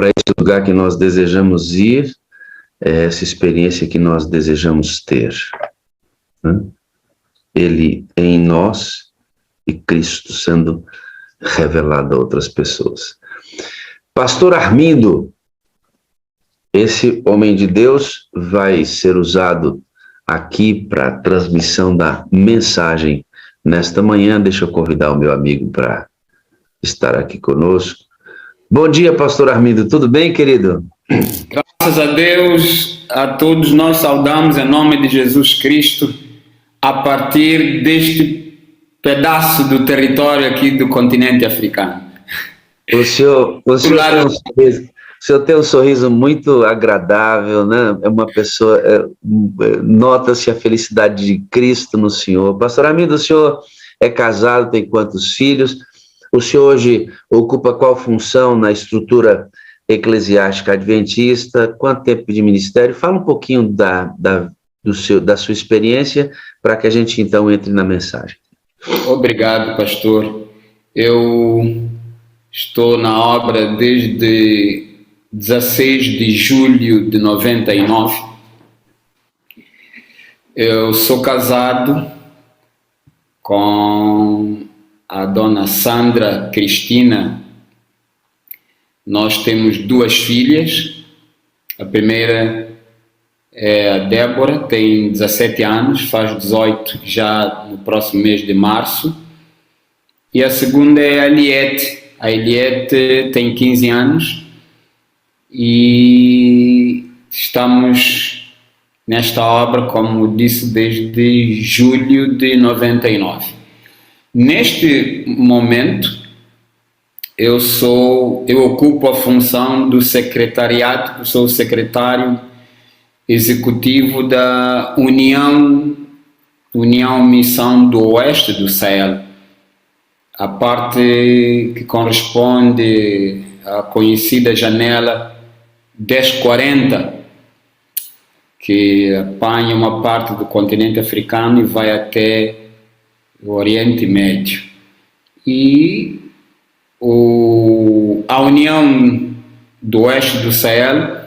para esse lugar que nós desejamos ir, é essa experiência que nós desejamos ter, né? Ele em nós e Cristo sendo revelado a outras pessoas. Pastor Armindo, esse homem de Deus vai ser usado aqui para a transmissão da mensagem nesta manhã. Deixa eu convidar o meu amigo para estar aqui conosco. Bom dia, pastor Armindo. Tudo bem, querido? Graças a Deus, a todos nós saudamos em nome de Jesus Cristo, a partir deste pedaço do território aqui do continente africano. O senhor tem um sorriso muito agradável, né? É uma pessoa, nota-se a felicidade de Cristo no senhor. Pastor Armindo, o senhor é casado, tem quantos filhos? O senhor hoje ocupa qual função na estrutura eclesiástica adventista? Quanto tempo de ministério? Fala um pouquinho da sua experiência para que a gente então entre na mensagem. Obrigado, pastor. Eu estou na obra desde 16 de julho de 99. Eu sou casado com a dona Sandra Cristina. Nós temos 2 filhas. A primeira é a Débora, tem 17 anos, faz 18 já no próximo mês de março. E a segunda é a Eliette. A Eliette tem 15 anos e estamos nesta obra, como disse, desde julho de 99. Neste momento, eu ocupo a função do secretariado, sou o secretário executivo da União Missão do Oeste do Sahel, a parte que corresponde à conhecida janela 1040, que apanha uma parte do continente africano e vai até o Oriente Médio. E a União do Oeste do Sahel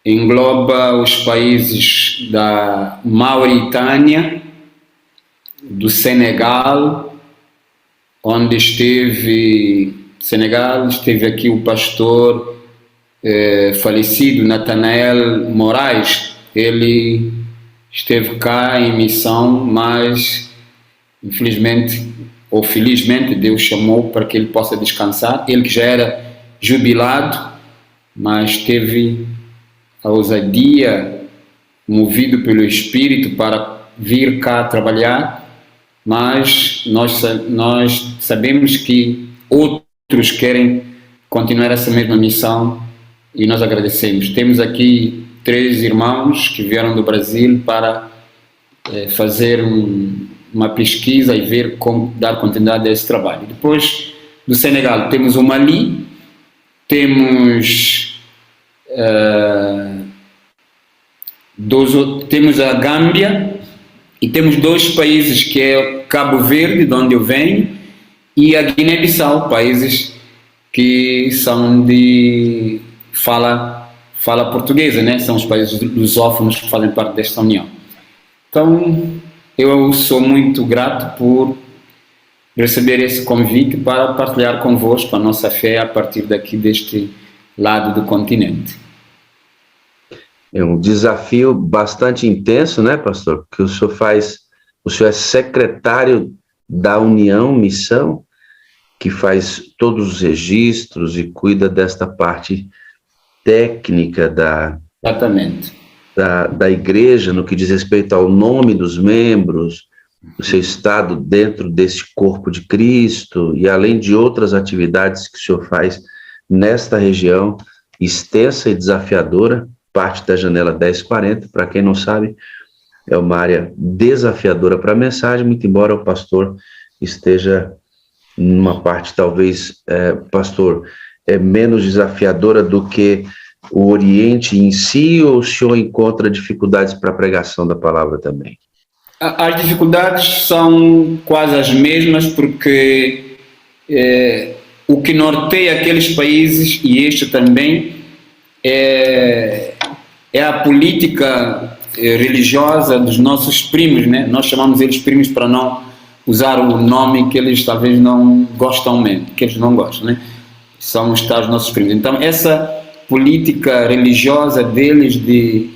engloba os países da Mauritânia, do Senegal, onde esteve aqui o pastor falecido Natanael Moraes. Ele esteve cá em missão, mas infelizmente ou felizmente Deus chamou para que ele possa descansar. Ele que já era jubilado, mas teve a ousadia, movido pelo Espírito, para vir cá trabalhar. Mas nós sabemos que outros querem continuar essa mesma missão e nós agradecemos. Temos aqui 3 irmãos que vieram do Brasil para fazer uma pesquisa e ver como dar continuidade a esse trabalho. Depois do Senegal temos o Mali, temos a Gâmbia e temos 2 países, que é Cabo Verde, de onde eu venho, e a Guiné-Bissau, países que são de fala portuguesa, né? São os países lusófonos que fazem parte desta união. Então, eu sou muito grato por receber esse convite para partilhar convosco a nossa fé a partir daqui deste lado do continente. É um desafio bastante intenso, né, pastor? Porque o senhor é secretário da União Missão, que faz todos os registros e cuida desta parte técnica Exatamente. Da igreja, no que diz respeito ao nome dos membros, o seu estado dentro desse corpo de Cristo, e além de outras atividades que o senhor faz nesta região extensa e desafiadora, parte da janela 1040, para quem não sabe, é uma área desafiadora para a mensagem, muito embora o pastor esteja numa parte, talvez, pastor, menos desafiadora do que o Oriente em si, ou o senhor encontra dificuldades para a pregação da palavra também? As dificuldades são quase as mesmas, porque o que norteia aqueles países, e este também, é a política religiosa dos nossos primos, né? Nós chamamos eles primos para não usar o nome que eles talvez não gostam mesmo, que eles não gostam, né? São os tais nossos primos. Então, essa política religiosa deles de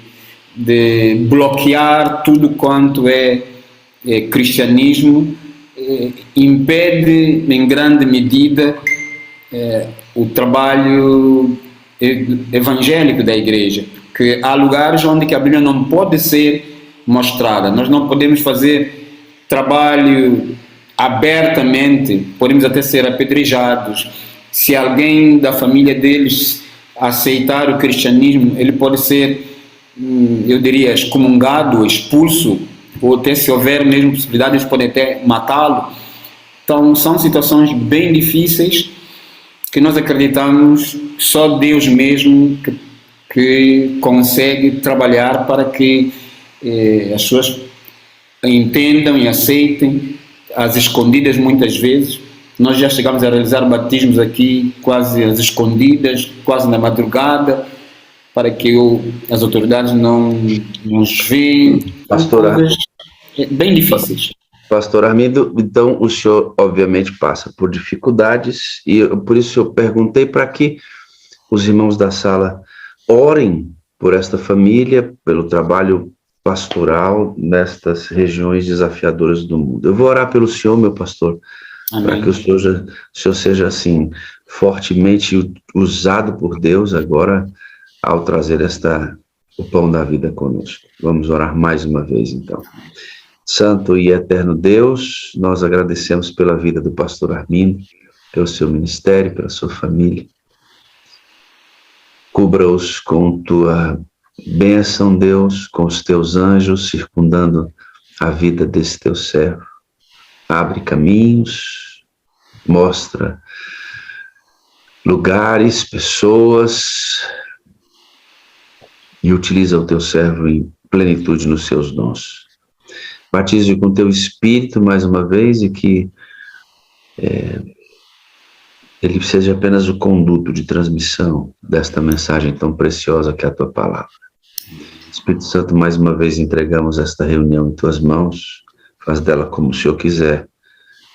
bloquear tudo quanto é cristianismo impede em grande medida o trabalho evangélico da igreja, porque há lugares onde que a Bíblia não pode ser mostrada. Nós não podemos fazer trabalho abertamente, podemos até ser apedrejados. Se alguém da família deles aceitar o cristianismo, ele pode ser, eu diria, excomungado, expulso, ou até, se houver mesmo possibilidade, eles podem até matá-lo. Então, são situações bem difíceis que nós acreditamos que só Deus mesmo que consegue trabalhar para que as pessoas entendam e aceitem, às escondidas muitas vezes. Nós já chegamos a realizar batismos aqui quase às escondidas, quase na madrugada, para que as autoridades não nos vejam. Pastor, bem difíceis. Pastor Armindo, então o senhor obviamente passa por dificuldades, e por isso eu perguntei para que os irmãos da sala orem por esta família, pelo trabalho pastoral nestas regiões desafiadoras do mundo. Eu vou orar pelo senhor, meu pastor, para que o senhor seja assim fortemente usado por Deus agora ao trazer o pão da vida conosco. Vamos orar mais uma vez então. Santo e eterno Deus, nós agradecemos pela vida do pastor Armindo, pelo seu ministério, pela sua família. Cubra-os com tua bênção, Deus, com os teus anjos circundando a vida desse teu servo. Abre caminhos, mostra lugares, pessoas, e utiliza o teu servo em plenitude nos seus dons. Batize com teu Espírito mais uma vez, e que ele seja apenas o conduto de transmissão desta mensagem tão preciosa que é a tua palavra. Espírito Santo, mais uma vez entregamos esta reunião em tuas mãos. Faz dela como o Senhor quiser,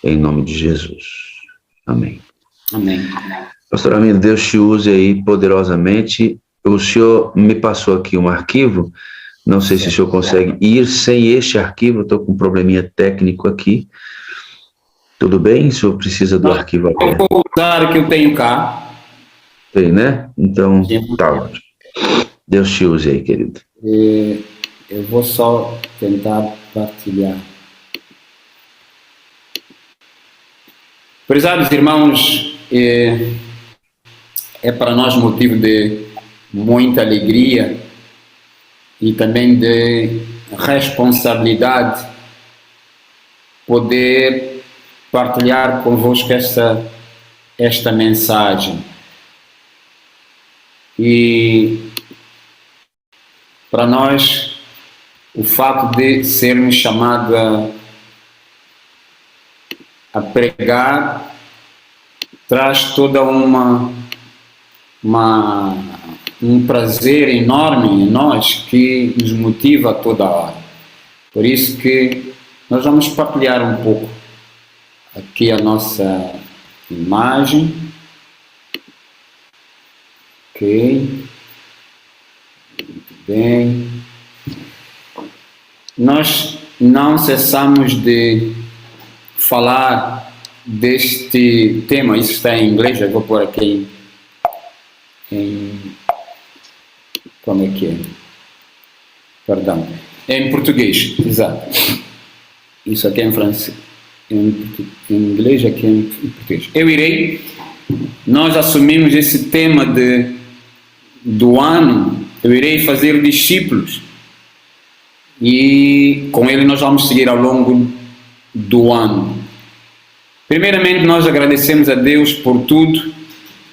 em nome de Jesus. Amém. Amém. Pastor Armindo, Deus te use aí poderosamente. O senhor me passou aqui um arquivo, não sei se o senhor consegue ir sem este arquivo, estou com um probleminha técnico aqui. Tudo bem? O senhor precisa do arquivo aberto? Eu vou usar o que eu tenho cá. Tem, né? Então, tá ótimo. Deus te use aí, querido. Eu vou só tentar partilhar. Prezados irmãos, é para nós motivo de muita alegria e também de responsabilidade poder partilhar convosco esta mensagem. E para nós, o fato de sermos chamados a pregar traz toda um prazer enorme em nós que nos motiva a toda hora. Por isso que nós vamos partilhar um pouco aqui a nossa imagem. Ok. Muito bem. Nós não cessamos de falar deste tema. Isso está em inglês, eu vou pôr aqui como é que é? Perdão. Em português, exato. Isso aqui é em francês. Em inglês, aqui é em português. Nós assumimos esse tema do ano, eu irei fazer discípulos. E com ele nós vamos seguir ao longo do ano. Primeiramente, nós agradecemos a Deus por tudo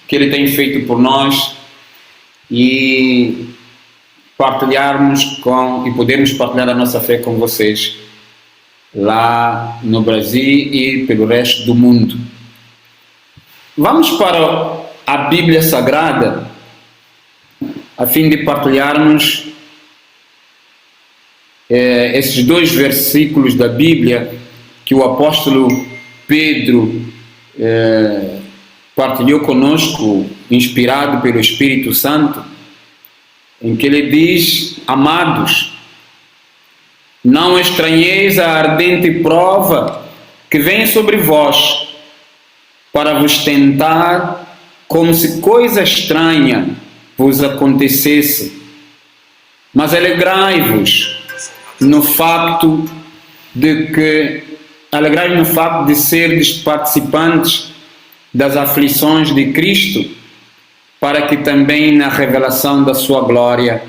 que Ele tem feito por nós e podermos partilhar a nossa fé com vocês lá no Brasil e pelo resto do mundo. Vamos para a Bíblia Sagrada, a fim de partilharmos esses 2 versículos da Bíblia que o apóstolo Pedro partilhou conosco, inspirado pelo Espírito Santo, em que ele diz: amados, não estranheis a ardente prova que vem sobre vós, para vos tentar como se coisa estranha vos acontecesse, mas alegrai-vos no facto de serdes participantes das aflições de Cristo, para que também na revelação da sua glória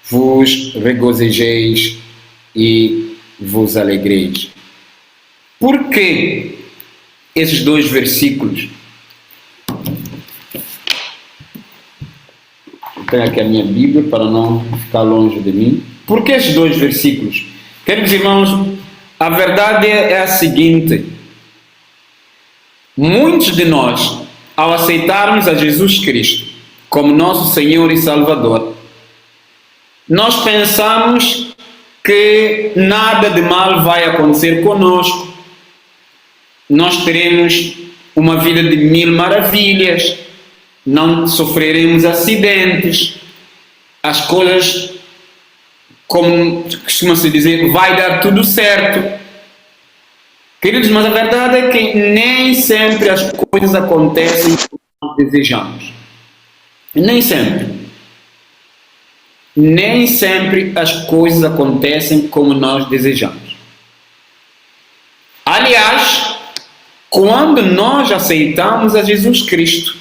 vos regozijeis e vos alegreis. Por que esses 2 versículos? Eu tenho aqui a minha Bíblia para não ficar longe de mim. Por que esses 2 versículos? Queridos irmãos, a verdade é a seguinte: muitos de nós, ao aceitarmos a Jesus Cristo como nosso Senhor e Salvador, nós pensamos que nada de mal vai acontecer conosco, nós teremos uma vida de 1000 maravilhas, não sofreremos acidentes, as coisas, como costuma-se dizer, vai dar tudo certo. Queridos, mas a verdade é que nem sempre as coisas acontecem como nós desejamos. Nem sempre. Nem sempre as coisas acontecem como nós desejamos. Aliás, quando nós aceitamos a Jesus Cristo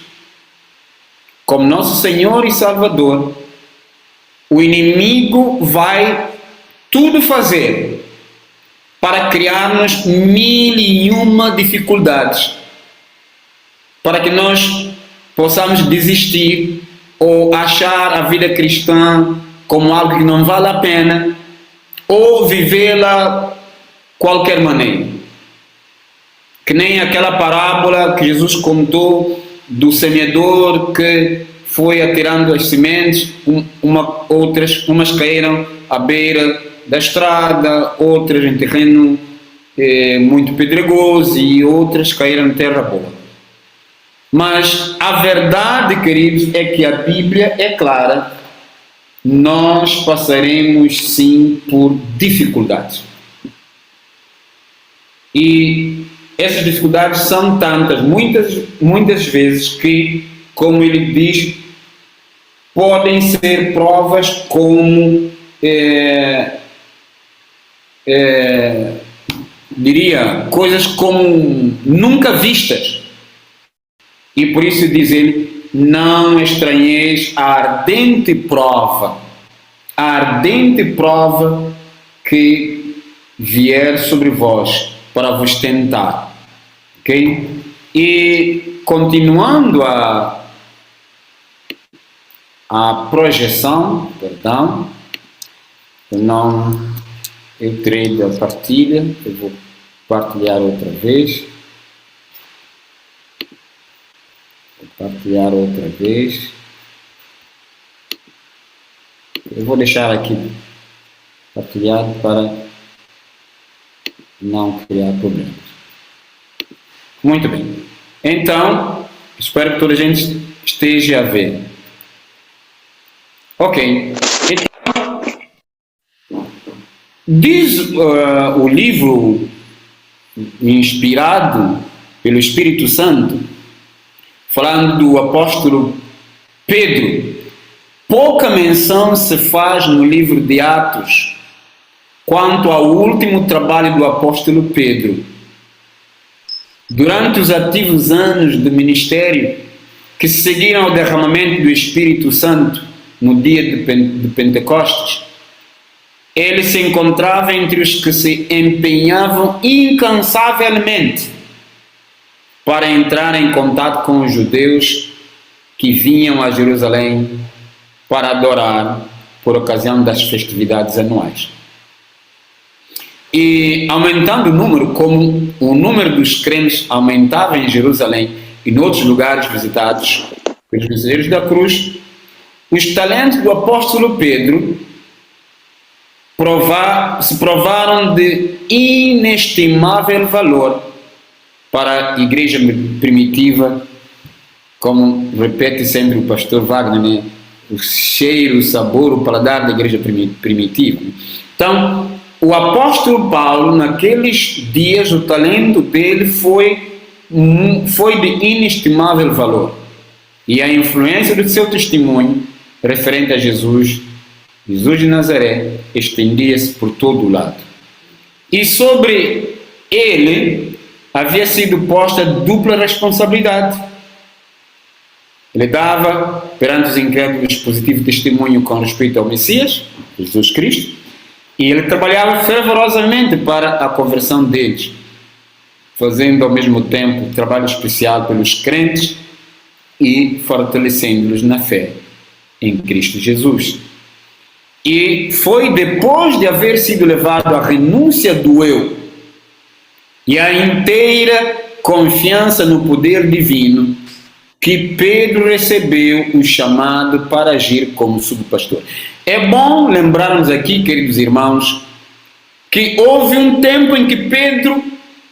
como nosso Senhor e Salvador, o inimigo vai tudo fazer para criar-nos 1001 dificuldades, para que nós possamos desistir ou achar a vida cristã como algo que não vale a pena, ou vivê-la qualquer maneira. Que nem aquela parábola que Jesus contou do semeador que foi atirando as sementes, umas caíram à beira da estrada, outras em terreno muito pedregoso e outras caíram em terra boa. Mas a verdade, queridos, é que a Bíblia é clara: nós passaremos sim por dificuldades. E essas dificuldades são tantas, muitas vezes, que, como ele diz, podem ser provas como, diria, coisas como nunca vistas. E por isso diz ele: não estranheis a ardente prova que vier sobre vós para vos tentar. Ok? E continuando a projeção, eu tirei da partilha, eu vou partilhar outra vez. Eu vou deixar aqui partilhado para não criar problemas. Muito bem. Então, espero que toda a gente esteja a ver. Ok. Então, diz o livro inspirado pelo Espírito Santo, falando do apóstolo Pedro, pouca menção se faz no livro de Atos quanto ao último trabalho do apóstolo Pedro. Durante os ativos anos de ministério que seguiram ao derramamento do Espírito Santo no dia de Pentecostes, ele se encontrava entre os que se empenhavam incansavelmente para entrar em contato com os judeus que vinham a Jerusalém para adorar por ocasião das festividades anuais. E aumentando o número, como o número dos crentes aumentava em Jerusalém e em outros lugares visitados pelos mensageiros da cruz, os talentos do apóstolo Pedro se provaram de inestimável valor para a igreja primitiva, como repete sempre o pastor Wagner, né? O cheiro, o sabor, o paladar da igreja primitiva. Então, o apóstolo Paulo, naqueles dias, o talento dele foi de inestimável valor. E a influência do seu testemunho referente a Jesus de Nazaré, estendia-se por todo o lado. E sobre ele havia sido posta dupla responsabilidade. Ele dava perante os incrédulos positivo testemunho com respeito ao Messias, Jesus Cristo, e ele trabalhava fervorosamente para a conversão deles, fazendo ao mesmo tempo trabalho especial pelos crentes e fortalecendo-los na fé em Cristo Jesus. E foi depois de haver sido levado à renúncia do eu e à inteira confiança no poder divino que Pedro recebeu o chamado para agir como subpastor. É bom lembrarmos aqui, queridos irmãos, que houve um tempo em que Pedro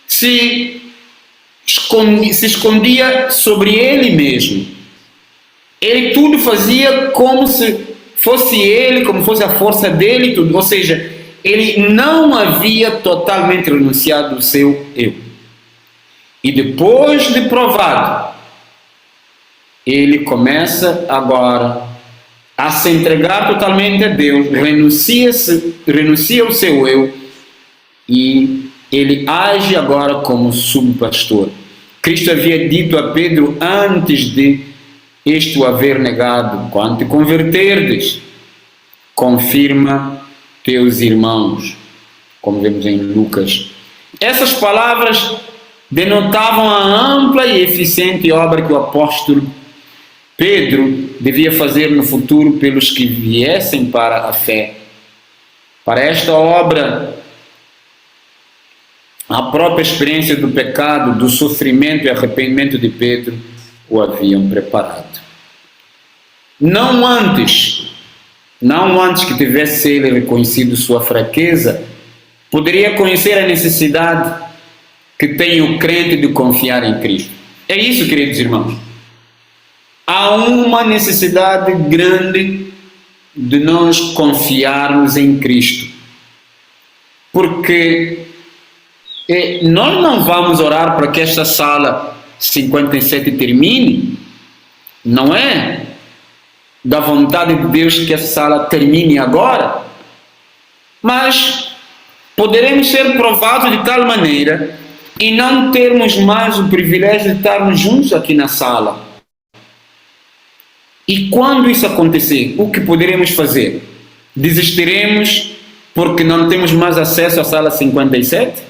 se escondia sobre ele mesmo. Ele tudo fazia como se fosse ele, como fosse a força dele, tudo. Ou seja, ele não havia totalmente renunciado ao seu eu. E depois de provado, ele começa agora a se entregar totalmente a Deus, renuncia ao seu eu e ele age agora como subpastor. Cristo havia dito a Pedro antes de este o haver negado: quando te converterdes, confirma teus irmãos, como vemos em Lucas. Essas palavras denotavam a ampla e eficiente obra que o apóstolo Pedro devia fazer no futuro pelos que viessem para a fé. Para esta obra, a própria experiência do pecado, do sofrimento e arrependimento de Pedro o haviam preparado. Não antes que tivesse ele reconhecido sua fraqueza, poderia conhecer a necessidade que tem o crente de confiar em Cristo. É isso, queridos irmãos. Há uma necessidade grande de nós confiarmos em Cristo. Porque nós não vamos orar para que esta sala 57 termine. Não é da vontade de Deus que essa sala termine agora. Mas poderemos ser provados de tal maneira e não termos mais o privilégio de estarmos juntos aqui na sala. E quando isso acontecer, o que poderemos fazer? Desistiremos porque não temos mais acesso à sala 57?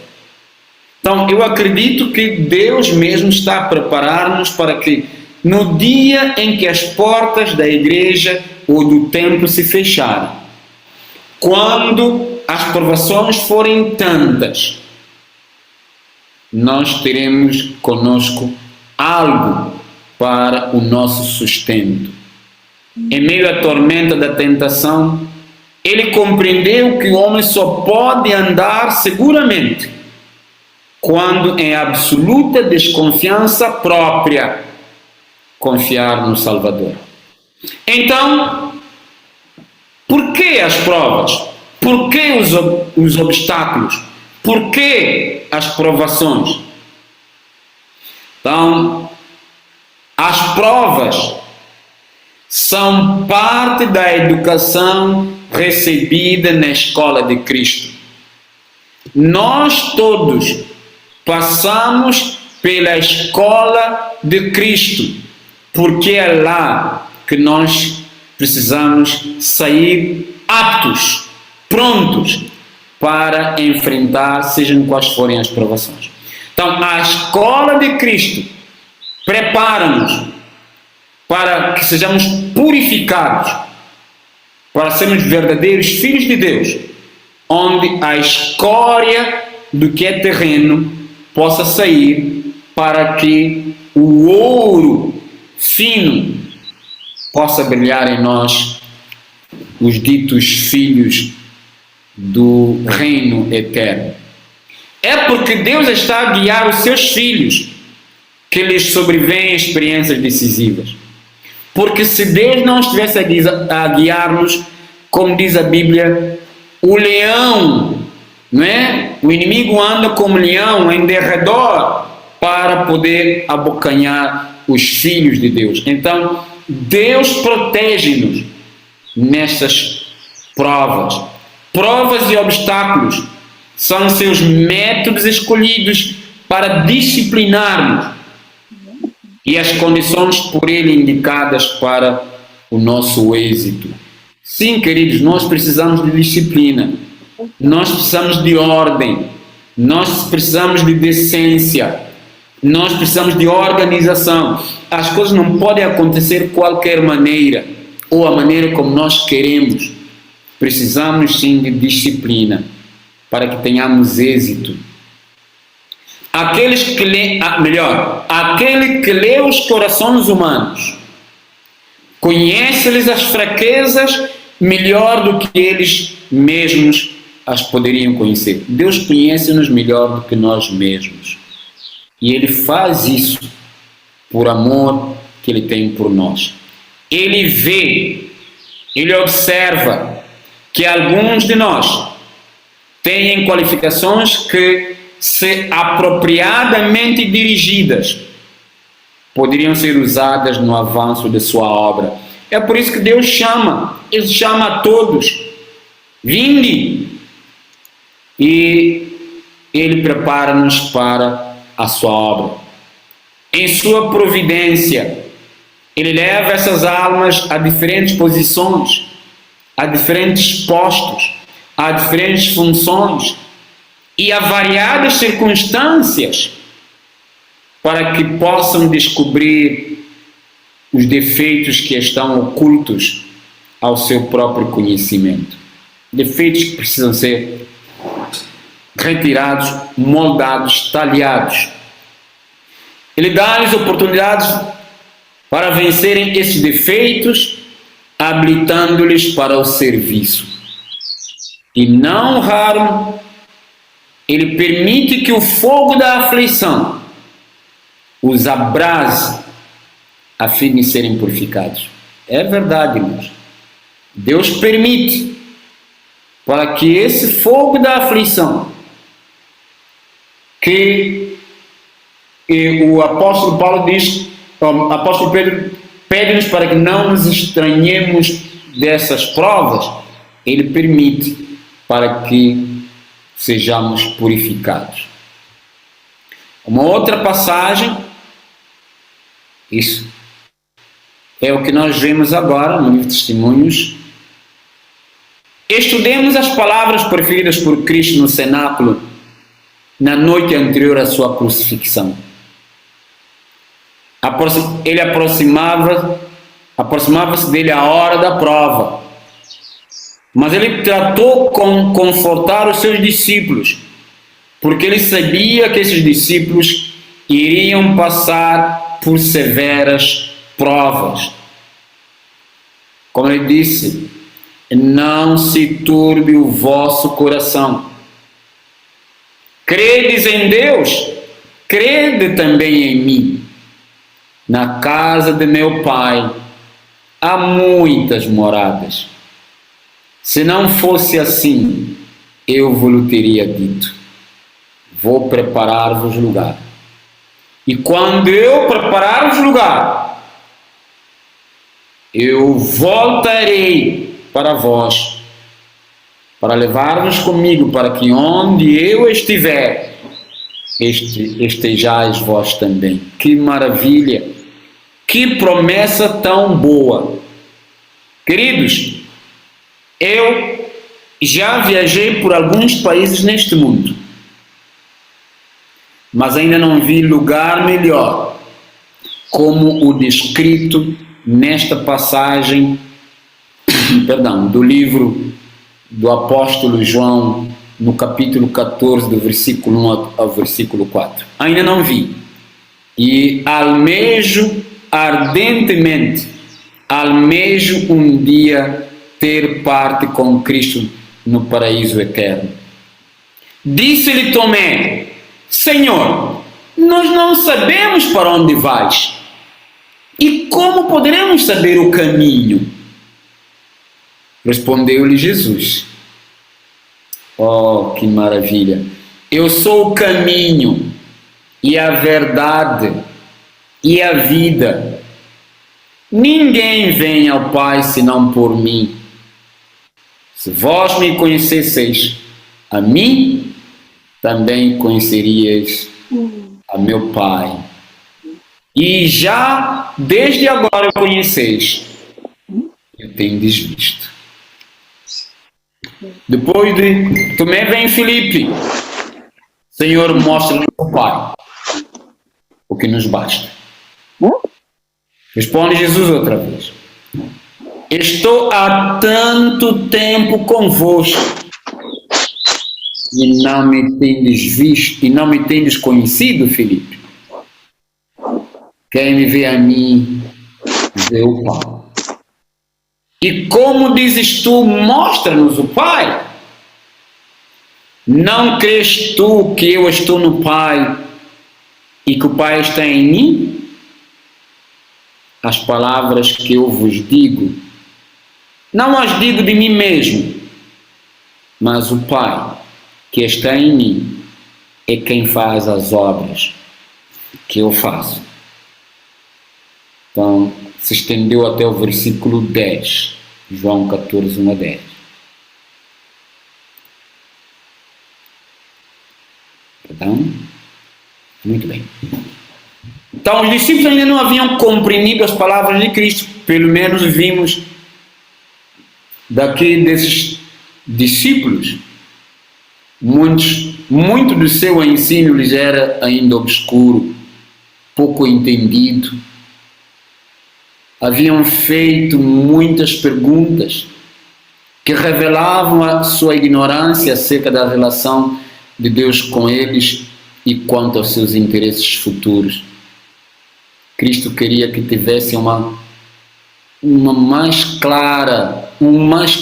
Então, eu acredito que Deus mesmo está a preparar-nos para que, no dia em que as portas da igreja ou do templo se fecharem, quando as provações forem tantas, nós teremos conosco algo para o nosso sustento. Em meio à tormenta da tentação, ele compreendeu que o homem só pode andar seguramente quando, em absoluta desconfiança própria, confiar no Salvador. Então, por que as provas? Por que os obstáculos? Por que as provações? Então, as provas são parte da educação recebida na escola de Cristo. Nós todos passamos pela escola de Cristo, porque é lá que nós precisamos sair aptos, prontos para enfrentar, sejam quais forem as provações. Então, a escola de Cristo prepara-nos para que sejamos purificados, para sermos verdadeiros filhos de Deus, onde a escória do que é terreno possa sair para que o ouro fino possa brilhar em nós, os ditos filhos do reino eterno. É porque Deus está a guiar os seus filhos que lhes sobrevêm experiências decisivas. Porque se Deus não estivesse a guiar-nos, como diz a Bíblia, o leão, não é? O inimigo anda como leão em derredor para poder abocanhar os filhos de Deus. Então, Deus protege-nos nessas provas. Provas e obstáculos são seus métodos escolhidos para disciplinar-nos e as condições por ele indicadas para o nosso êxito. Sim, queridos, nós precisamos de disciplina, nós precisamos de ordem, nós precisamos de decência, nós precisamos de organização. As coisas não podem acontecer de qualquer maneira ou a maneira como nós queremos. Precisamos sim de disciplina para que tenhamos êxito. Aquele que lê os corações humanos conhece-lhes as fraquezas melhor do que eles mesmos as poderiam conhecer. Deus conhece-nos melhor do que nós mesmos. E Ele faz isso por amor que Ele tem por nós. Ele vê, Ele observa que alguns de nós têm qualificações que, se apropriadamente dirigidas, poderiam ser usadas no avanço de sua obra. É por isso que Deus chama, Ele chama a todos, vinde, e Ele prepara-nos para a sua obra. Em sua providência, Ele leva essas almas a diferentes posições, a diferentes postos, a diferentes funções e a variadas circunstâncias para que possam descobrir os defeitos que estão ocultos ao seu próprio conhecimento. Defeitos que precisam ser retirados, moldados, talhados. Ele dá-lhes oportunidades para vencerem esses defeitos, habilitando-lhes para o serviço. E não raro, Ele permite que o fogo da aflição os abrase a fim de serem purificados. É verdade, irmãos. Deus permite para que esse fogo da aflição que o apóstolo Paulo diz, o apóstolo Pedro pede-nos para que não nos estranhemos dessas provas, ele permite para que sejamos purificados. Uma outra passagem, isso é o que nós vemos agora no livro de Testemunhos. Estudemos as palavras proferidas por Cristo no cenáculo na noite anterior à sua crucifixão. Ele aproximava-se dele a hora da prova, mas ele tratou com confortar os seus discípulos, porque ele sabia que esses discípulos iriam passar por severas provas. Como ele disse, não se turbe o vosso coração. Credes em Deus, crede também em mim. Na casa de meu Pai há muitas moradas. Se não fosse assim, eu vos teria dito: vou preparar-vos lugar. E quando eu preparar-vos lugar, eu voltarei para vós, para levar-vos comigo, para que onde eu estiver, estejais vós também. Que maravilha! Que promessa tão boa! Queridos, eu já viajei por alguns países neste mundo, mas ainda não vi lugar melhor como o descrito nesta passagem, do livro do apóstolo João, no capítulo 14, do versículo 1 ao versículo 4. Ainda não vi. e almejo ardentemente, almejo um dia ter parte com Cristo no paraíso eterno. Disse-lhe Tomé: Senhor, nós não sabemos para onde vais, e como poderemos saber o caminho? Respondeu-lhe Jesus: Oh, que maravilha! Eu sou o caminho, e a verdade, e a vida. Ninguém vem ao Pai senão por mim. Se vós me conhecesseis, a mim também conheceríeis a meu Pai. E já desde agora o conheceis, e o tendes visto. Depois de Tomé vem Filipe. Senhor, mostra-nos o Pai, o que nos basta. Responde Jesus outra vez: Estou há tanto tempo convosco e não me tendes visto, e não me tendes conhecido, Filipe. Quem me vê a mim, vê o Pai. E como dizes tu, mostra-nos o Pai? Não crês tu que eu estou no Pai e que o Pai está em mim? As palavras que eu vos digo, não as digo de mim mesmo, mas o Pai que está em mim é quem faz as obras que eu faço. Então, se estendeu até o versículo 10, João 14, 1 a 10. Perdão? Muito bem. Então, os discípulos ainda não haviam compreendido as palavras de Cristo. Pelo menos vimos daqui desses discípulos, muito do seu ensino lhes era ainda obscuro, pouco entendido. Haviam feito muitas perguntas que revelavam a sua ignorância acerca da relação de Deus com eles e quanto aos seus interesses futuros. Cristo queria que tivessem um mais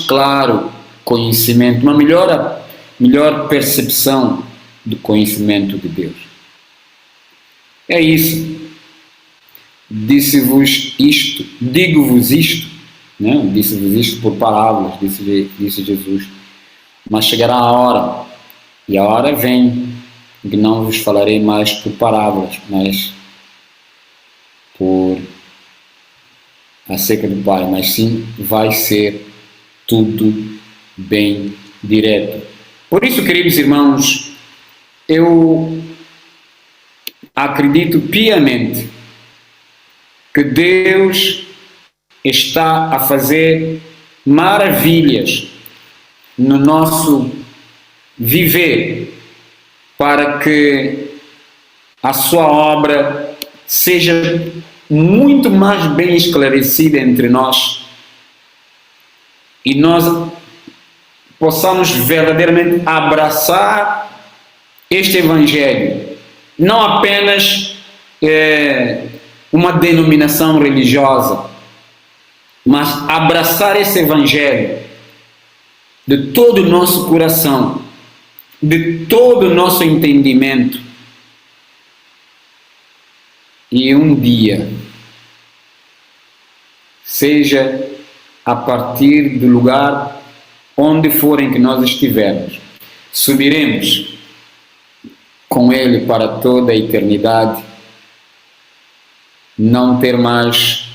claro conhecimento, uma melhor percepção do conhecimento de Deus. É isso. Disse-vos isto, digo-vos isto, né? Disse-vos isto por parábolas, disse Jesus. Mas chegará a hora, e a hora vem, que não vos falarei mais por parábolas, mas acerca do Pai, mas sim vai ser tudo bem direto. Por isso, queridos irmãos, eu acredito piamente que Deus está a fazer maravilhas no nosso viver para que a sua obra seja muito mais bem esclarecida entre nós e nós possamos verdadeiramente abraçar este Evangelho, não apenas uma denominação religiosa, mas abraçar esse Evangelho de todo o nosso coração, de todo o nosso entendimento. E um dia, seja a partir do lugar onde forem que nós estivermos, subiremos com Ele para toda a eternidade, não ter mais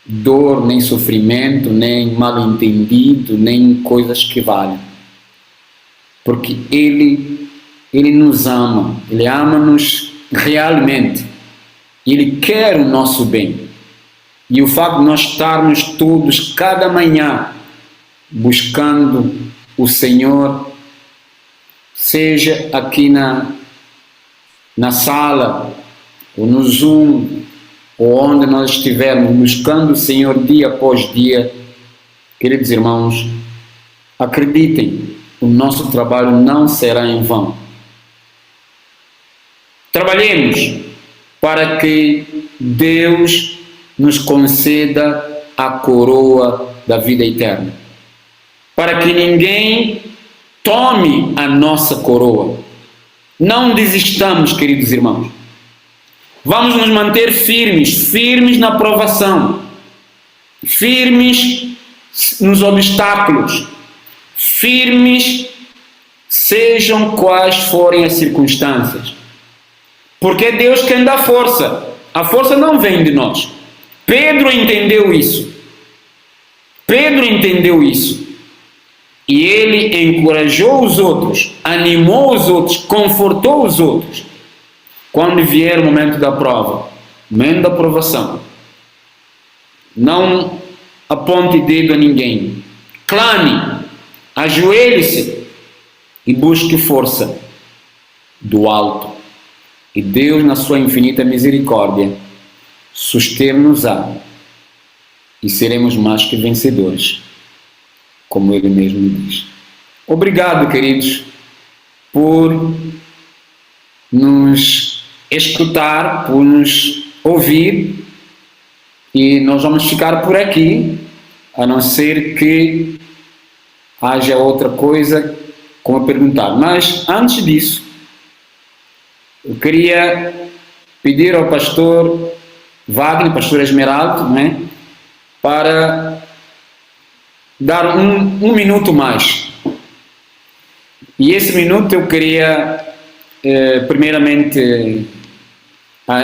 dor, nem sofrimento, nem mal-entendido, nem coisas que valem. Porque Ele nos ama, Ele ama-nos realmente. Ele quer o nosso bem. E o fato de nós estarmos todos, cada manhã, buscando o Senhor, seja aqui na sala, ou no Zoom, ou onde nós estivermos, buscando o Senhor dia após dia, queridos irmãos, acreditem, o nosso trabalho não será em vão. Trabalhemos, para que Deus nos conceda a coroa da vida eterna. Para que ninguém tome a nossa coroa. Não desistamos, queridos irmãos. Vamos nos manter firmes na provação, firmes nos obstáculos, firmes sejam quais forem as circunstâncias. Porque é Deus quem dá força. A força não vem de nós. Pedro entendeu isso. E ele encorajou os outros, animou os outros, confortou os outros. Quando vier o momento da prova, o momento da provação, não aponte dedo a ninguém. Clame, ajoelhe-se e busque força do alto. E Deus, na sua infinita misericórdia, suster-nos-á e seremos mais que vencedores, como Ele mesmo diz. Obrigado, queridos, por nos escutar, por nos ouvir, e nós vamos ficar por aqui, a não ser que haja outra coisa como perguntar. Mas, antes disso, eu queria pedir ao pastor Wagner, pastor Esmeraldo, né, para dar um minuto mais. E esse minuto eu queria, primeiramente,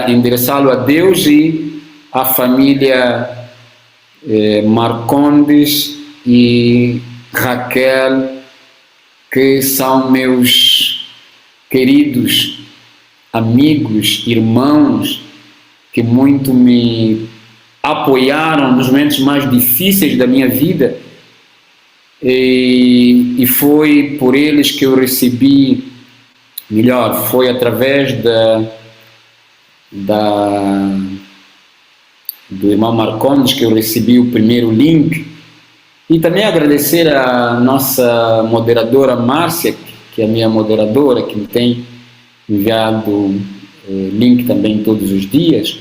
endereçá-lo a Deus e à família Marcondes e Raquel, que são meus queridos amigos, irmãos, que muito me apoiaram nos momentos mais difíceis da minha vida, e foi por eles que eu recebi, melhor, foi através do irmão Marcondes que eu recebi o primeiro link. E também agradecer a nossa moderadora Márcia, que é a minha moderadora, que me tem enviado link também todos os dias,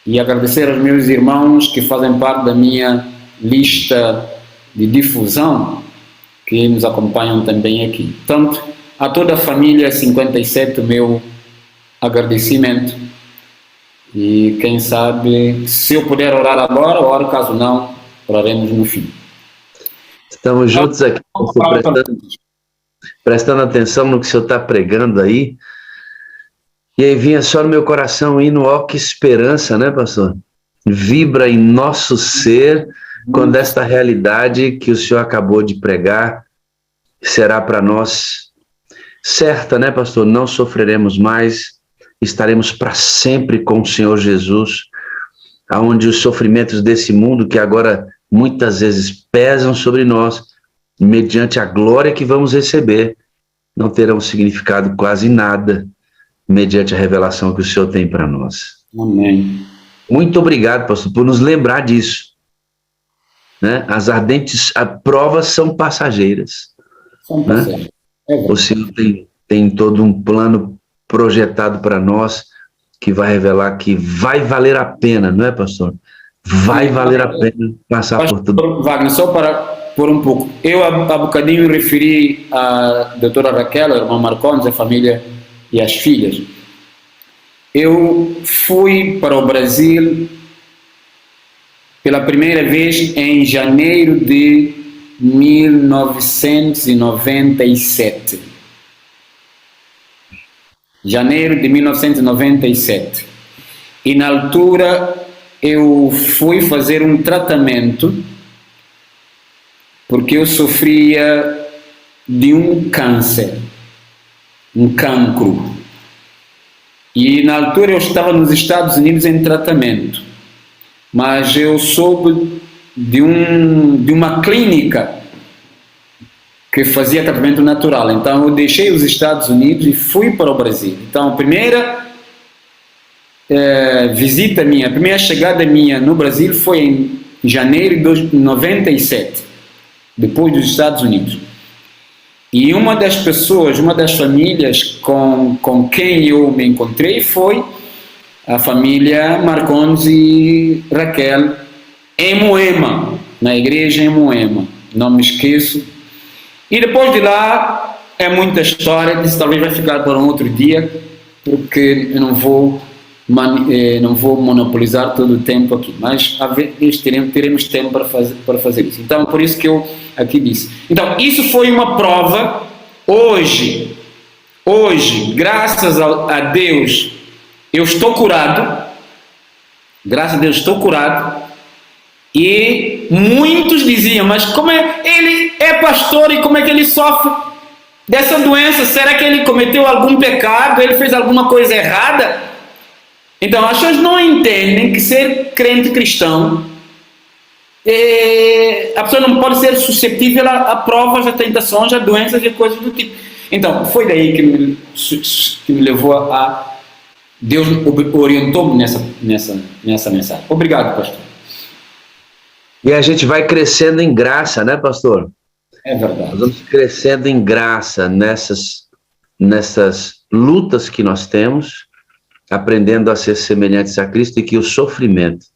e agradecer aos meus irmãos que fazem parte da minha lista de difusão, que nos acompanham também aqui. Portanto, a toda a família 57, o meu agradecimento, e quem sabe, se eu puder orar agora, oro, caso não, oraremos no fim. Estamos juntos aqui, prestando atenção no que o senhor está pregando aí. E aí vinha só no meu coração hino, ó que esperança, né, pastor? Vibra em nosso ser quando esta realidade que o senhor acabou de pregar será para nós certa, né, pastor? Não sofreremos mais, estaremos para sempre com o Senhor Jesus, aonde os sofrimentos desse mundo, que agora muitas vezes pesam sobre nós, mediante a glória que vamos receber, não terão significado quase nada, mediante a revelação que o Senhor tem para nós. Amém. Muito obrigado, pastor, por nos lembrar disso. Né? As ardentes provas são passageiras. São passageiras. Né? O Senhor tem todo um plano projetado para nós que vai revelar que vai valer a pena, não é, pastor? Vai valer a pena passar por tudo. Wagner, só para por um pouco. Eu há bocadinho referi a doutora Raquel, a irmã Marcondes, a família e as filhas. Eu fui para o Brasil pela primeira vez em janeiro de 1997. Janeiro de 1997. E na altura eu fui fazer um tratamento porque eu sofria de um câncer, um cancro. E na altura eu estava nos Estados Unidos em tratamento, mas eu soube de uma clínica que fazia tratamento natural. Então eu deixei os Estados Unidos e fui para o Brasil. Então a primeira visita minha, a primeira chegada minha no Brasil foi em janeiro de 97, depois dos Estados Unidos. E uma das pessoas, uma das famílias com quem eu me encontrei foi a família Marcondes e Raquel em Moema, na igreja em Moema, não me esqueço. E depois de lá é muita história, isso talvez vai ficar para um outro dia, porque eu não vou monopolizar todo o tempo aqui, mas teremos tempo para fazer isso. Então, por isso que eu aqui disse. Então, isso foi uma prova. Hoje, graças a Deus, eu estou curado. Graças a Deus, estou curado. E muitos diziam, mas como é, ele é pastor e como é que ele sofre dessa doença? Será que ele cometeu algum pecado? Ele fez alguma coisa errada? Então, as pessoas não entendem que ser crente cristão, a pessoa não pode ser suscetível a provas, a tentações, a doenças e coisas do tipo. Então, foi daí que me levou a... Deus orientou-me nessa mensagem. Obrigado, pastor. E a gente vai crescendo em graça, né, pastor? É verdade. Nós vamos crescendo em graça nessas lutas que nós temos, aprendendo a ser semelhantes a Cristo, e que o sofrimento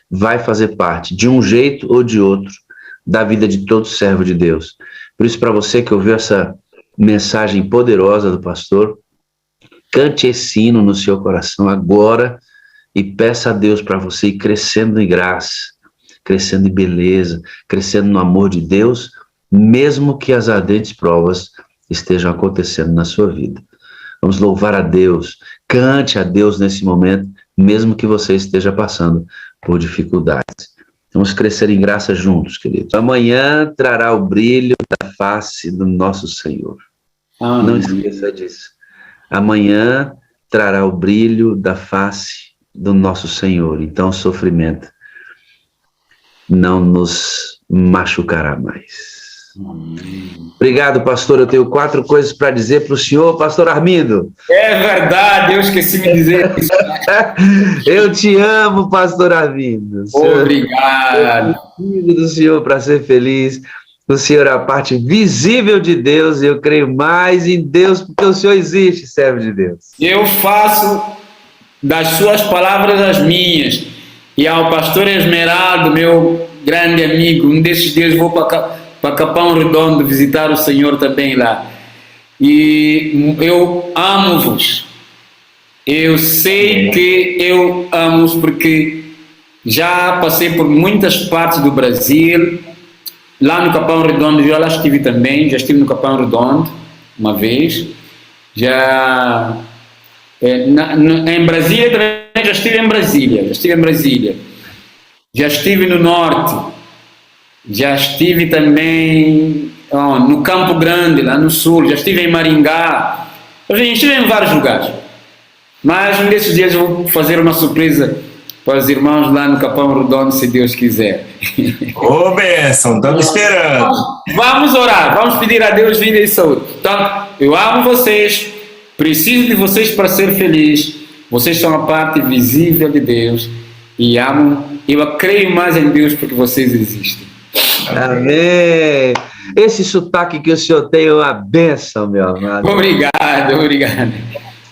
vai fazer parte, de um jeito ou de outro, da vida de todo servo de Deus. Por isso, para você que ouviu essa mensagem poderosa do pastor, cante esse hino no seu coração agora e peça a Deus para você ir crescendo em graça, crescendo em beleza, crescendo no amor de Deus, mesmo que as ardentes provas estejam acontecendo na sua vida. Vamos louvar a Deus, cante a Deus nesse momento, mesmo que você esteja passando por dificuldades. Vamos crescer em graça juntos, queridos. Amanhã trará o brilho da face do nosso Senhor. Amém. Não esqueça disso. Amanhã trará o brilho da face do nosso Senhor. Então o sofrimento não nos machucará mais. Obrigado, pastor. Eu tenho 4 coisas para dizer para o senhor, pastor Armindo. É verdade, eu esqueci de dizer isso. Eu te amo, pastor Armindo. Obrigado. Filho do senhor para ser feliz. O senhor é a parte visível de Deus e eu creio mais em Deus porque o senhor existe, servo de Deus. Eu faço das suas palavras as minhas. E ao pastor Esmeraldo, meu grande amigo, um desses dias vou para Capão Redondo visitar o Senhor também lá. E eu amo-vos. Eu sei que eu amo-vos porque já passei por muitas partes do Brasil. Lá no Capão Redondo, eu lá estive também, já estive no Capão Redondo uma vez. Já em Brasília também, já estive em Brasília. Já estive no Norte. Já estive também no Campo Grande, lá no Sul. Já estive em Maringá. Estive em vários lugares. Mas um desses dias eu vou fazer uma surpresa para os irmãos lá no Capão Redondo, se Deus quiser. Ô, bênção, estamos esperando. Vamos orar, vamos pedir a Deus vida e saúde. Então, eu amo vocês, preciso de vocês para ser feliz. Vocês são a parte visível de Deus e eu creio mais em Deus porque vocês existem. Amém. Esse sotaque que o senhor tem é uma bênção, meu amado. Obrigado.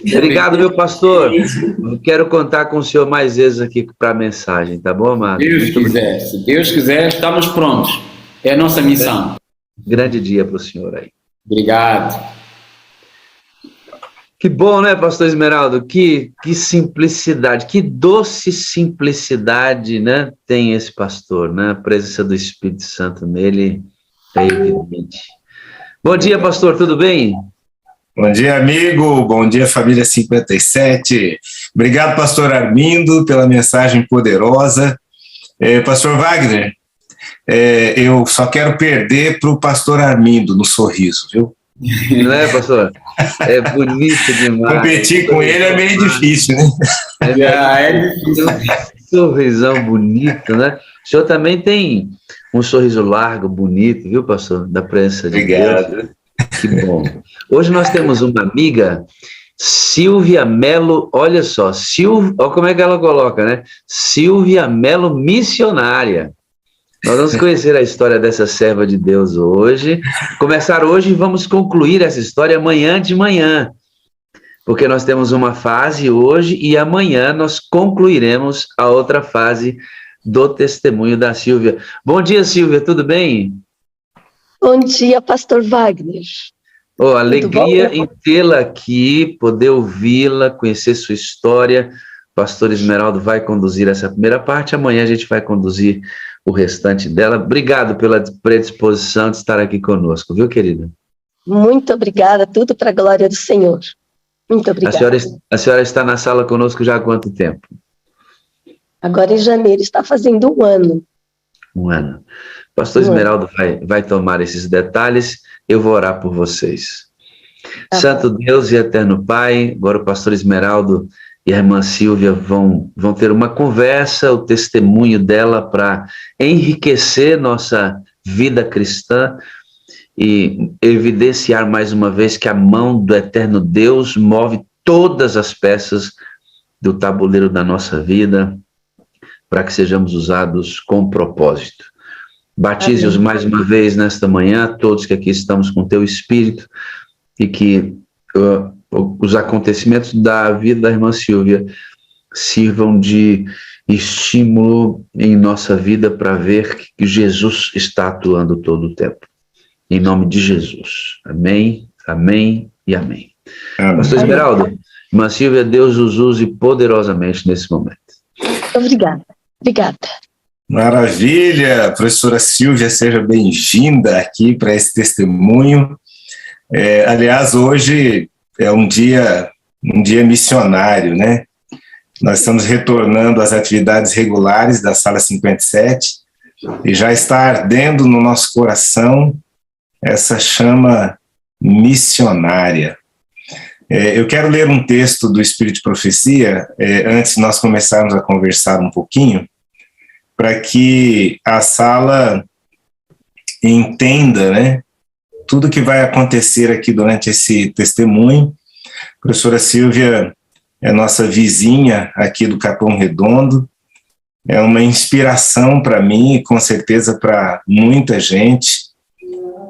Obrigado, meu pastor. Eu quero contar com o senhor mais vezes aqui para a mensagem, tá bom, amado? Se Deus quiser, estamos prontos. É a nossa missão. Grande dia para o senhor aí. Obrigado. Que bom, né, pastor Esmeraldo? Que simplicidade, que doce simplicidade, né, tem esse pastor, né? A presença do Espírito Santo nele é evidente. Bom dia, pastor, tudo bem? Bom dia, amigo. Bom dia, família 57. Obrigado, pastor Armindo, pela mensagem poderosa. Pastor Wagner, eu só quero perder para o pastor Armindo no sorriso, viu? Não é, pastor? É bonito demais. Competir com ele é meio difícil, né? É difícil. Sorrisão bonito, né? O senhor também tem um sorriso largo, bonito, viu, pastor? Da presença de Obrigado. Deus. Que bom. Hoje nós temos uma amiga, Silvia Melo, olha só, olha como é que ela coloca, né? Silvia Melo missionária. Nós vamos conhecer a história dessa serva de Deus hoje. Começar hoje e vamos concluir essa história amanhã de manhã. porque nós temos uma fase hoje e amanhã nós concluiremos a outra fase do testemunho da Silvia. Bom dia, Silvia, tudo bem? Bom dia, pastor Wagner. Oh, alegria em tê-la aqui, poder ouvi-la, conhecer sua história. O pastor Esmeraldo vai conduzir essa primeira parte, amanhã a gente vai conduzir o restante dela. Obrigado pela predisposição de estar aqui conosco, viu, querida? Muito obrigada, tudo para a glória do Senhor. Muito obrigada. A senhora está na sala conosco já há quanto tempo? Agora em janeiro está fazendo 1 ano. 1 ano. Pastor Esmeraldo vai tomar esses detalhes, eu vou orar por vocês. Santo Deus e eterno Pai, agora o pastor Esmeraldo e a irmã Silvia vão ter uma conversa, o testemunho dela para enriquecer nossa vida cristã e evidenciar mais uma vez que a mão do eterno Deus move todas as peças do tabuleiro da nossa vida para que sejamos usados com propósito. Batize-os mais uma vez nesta manhã, todos que aqui estamos com teu Espírito, e que os acontecimentos da vida da irmã Silvia sirvam de estímulo em nossa vida para ver que Jesus está atuando todo o tempo. Em nome de Jesus. Amém, amém e amém. Pastor Esmeraldo, irmã Silvia, Deus os use poderosamente nesse momento. Obrigada. Maravilha, professora Silvia, seja bem-vinda aqui para esse testemunho. Aliás, hoje é um dia missionário, né? Nós estamos retornando às atividades regulares da Sala 57 e já está ardendo no nosso coração essa chama missionária. Eu quero ler um texto do Espírito de Profecia, antes de nós começarmos a conversar um pouquinho, para que a sala entenda, né, tudo que vai acontecer aqui durante esse testemunho. A professora Silvia é nossa vizinha aqui do Capão Redondo, é uma inspiração para mim e com certeza para muita gente,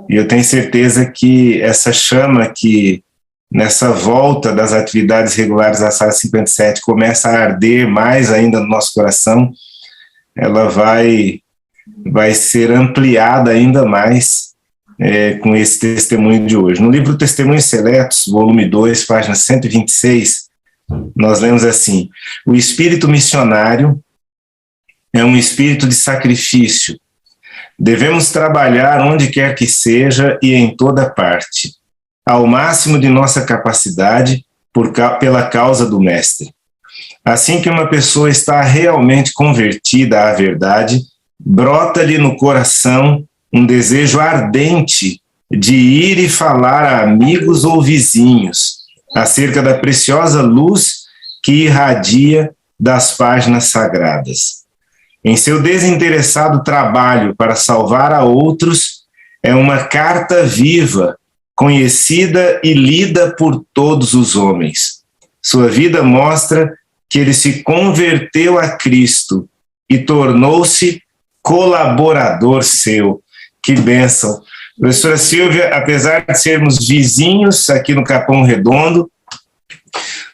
e eu tenho certeza que essa chama que nessa volta das atividades regulares da Sala 57 começa a arder mais ainda no nosso coração, ela vai ser ampliada ainda mais com esse testemunho de hoje. No livro Testemunhos Seletos, volume 2, página 126, nós lemos assim: o espírito missionário é um espírito de sacrifício. Devemos trabalhar onde quer que seja e em toda parte, ao máximo de nossa capacidade, pela causa do Mestre. Assim que uma pessoa está realmente convertida à verdade, brota-lhe no coração um desejo ardente de ir e falar a amigos ou vizinhos acerca da preciosa luz que irradia das páginas sagradas. Em seu desinteressado trabalho para salvar a outros, é uma carta viva, conhecida e lida por todos os homens. Sua vida mostra que ele se converteu a Cristo e tornou-se colaborador seu. Que bênção. Professora Silvia, apesar de sermos vizinhos aqui no Capão Redondo,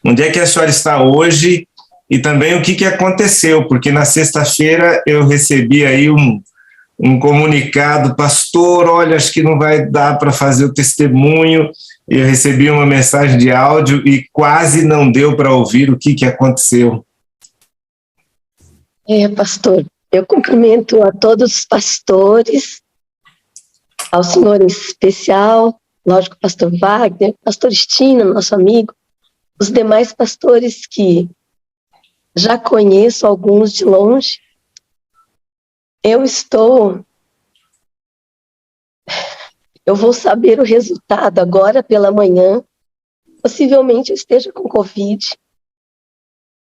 onde é que a senhora está hoje e também o que aconteceu? Porque na sexta-feira eu recebi aí um comunicado: pastor, olha, acho que não vai dar para fazer o testemunho. Eu recebi uma mensagem de áudio e quase não deu para ouvir o que aconteceu. Pastor, eu cumprimento a todos os pastores, ao senhor em especial, lógico, pastor Wagner, pastor Estina, nosso amigo, os demais pastores que já conheço, alguns de longe. Eu vou saber o resultado agora pela manhã. Possivelmente eu esteja com Covid.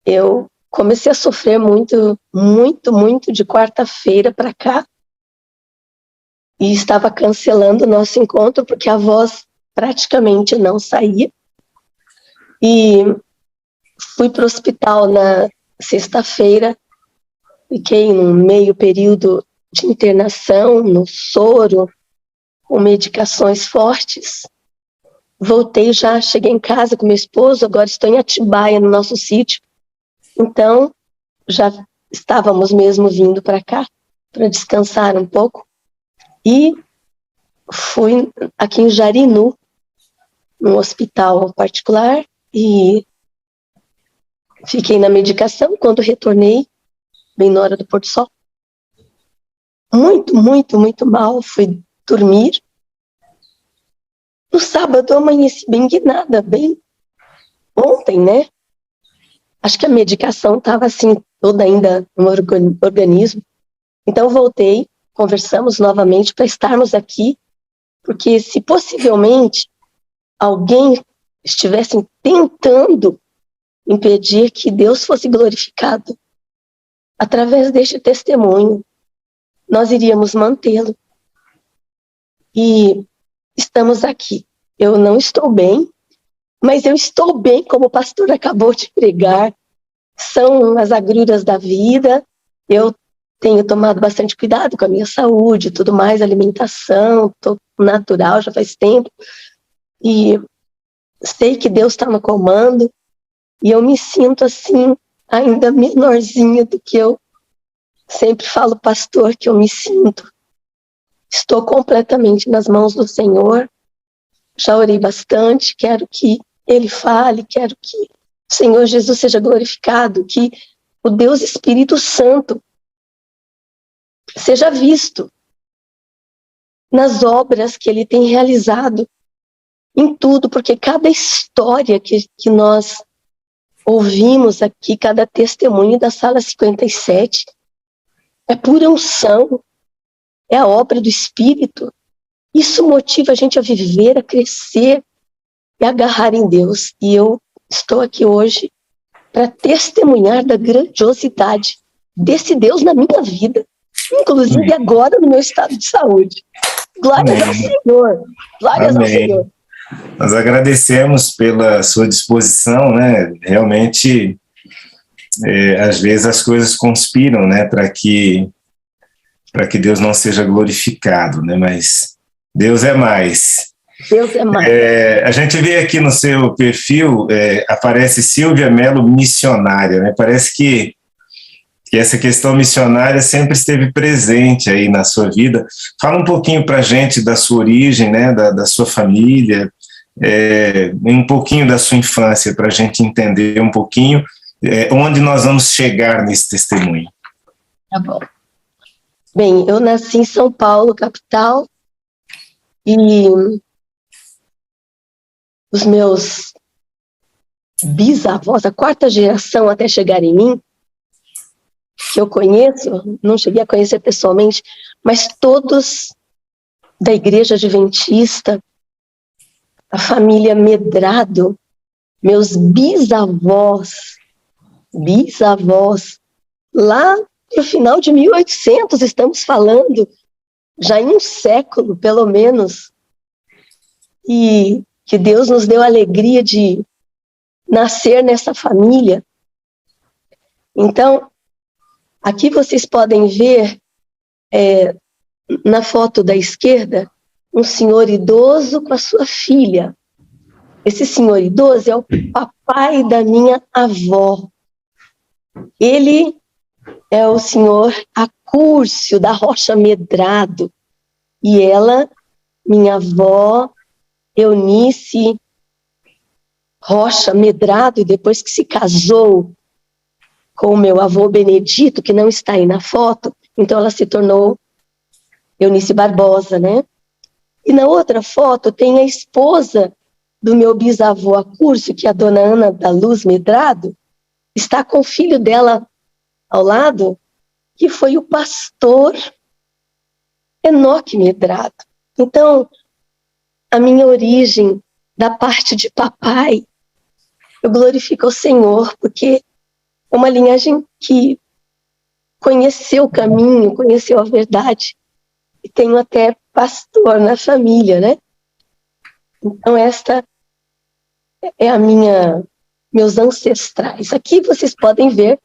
Eu comecei a sofrer muito de quarta-feira para cá. E estava cancelando o nosso encontro porque a voz praticamente não saía. E fui para o hospital na sexta-feira. Fiquei num meio período de internação, no soro, com medicações fortes. voltei já, cheguei em casa com meu esposo, agora estou em Atibaia, no nosso sítio. Então, já estávamos mesmo vindo para cá, para descansar um pouco. E fui aqui em Jarinu, num hospital particular, e fiquei na medicação. Quando retornei, bem na hora do pôr do sol, muito, muito, muito mal, fui dormir. No sábado eu amanheci bem guinada, bem ontem, né? Acho que a medicação estava assim, toda ainda no organismo. Então voltei, conversamos novamente para estarmos aqui, porque se possivelmente alguém estivesse tentando impedir que Deus fosse glorificado através deste testemunho, nós iríamos mantê-lo. E estamos aqui. Eu não estou bem, mas eu estou bem, como o pastor acabou de pregar. São as agruras da vida. Eu tenho tomado bastante cuidado com a minha saúde, tudo mais, alimentação, tô natural já faz tempo. E sei que Deus está no comando. E eu me sinto assim, ainda menorzinha do que eu sempre falo, pastor, que eu me sinto. Estou completamente nas mãos do Senhor. Já orei bastante, quero que Ele fale, quero que o Senhor Jesus seja glorificado, que o Deus Espírito Santo seja visto nas obras que Ele tem realizado, em tudo, porque cada história que nós ouvimos aqui, cada testemunho da Sala 57, é pura unção, é a obra do Espírito. Isso motiva a gente a viver, a crescer e a agarrar em Deus. E eu estou aqui hoje para testemunhar da grandiosidade desse Deus na minha vida, inclusive agora no meu estado de saúde. Glórias ao Senhor. Glórias ao Senhor. Nós agradecemos pela sua disposição, né? Realmente, às vezes as coisas conspiram, né, para que Deus não seja glorificado, né? Mas Deus é mais. Deus é mais. A gente vê aqui no seu perfil, aparece Silvia Mello missionária, né? Parece que essa questão missionária sempre esteve presente aí na sua vida. Fala um pouquinho para a gente da sua origem, né? Da sua família, um pouquinho da sua infância, para a gente entender um pouquinho onde nós vamos chegar nesse testemunho. Tá bom. Bem, eu nasci em São Paulo, capital, e os meus bisavós, a quarta geração até chegar em mim, que eu conheço, não cheguei a conhecer pessoalmente, mas todos da Igreja Adventista, a família Medrado, meus bisavós, lá no final de 1800, estamos falando, já em um século, pelo menos, e que Deus nos deu a alegria de nascer nessa família. Então, aqui vocês podem ver, na foto da esquerda, um senhor idoso com a sua filha. Esse senhor idoso é o papai da minha avó. Ele é o senhor Acúrcio da Rocha Medrado. E ela, minha avó, Eunice Rocha Medrado, depois que se casou com o meu avô Benedito, que não está aí na foto, então ela se tornou Eunice Barbosa, né? E na outra foto tem a esposa do meu bisavô Acúrcio, que é a dona Ana da Luz Medrado, está com o filho dela ao lado, que foi o pastor Enoque Medrado. Então, a minha origem, da parte de papai, eu glorifico o Senhor, porque é uma linhagem que conheceu o caminho, conheceu a verdade, e tenho até pastor na família, né? Então, esta é a meus ancestrais. Aqui vocês podem ver,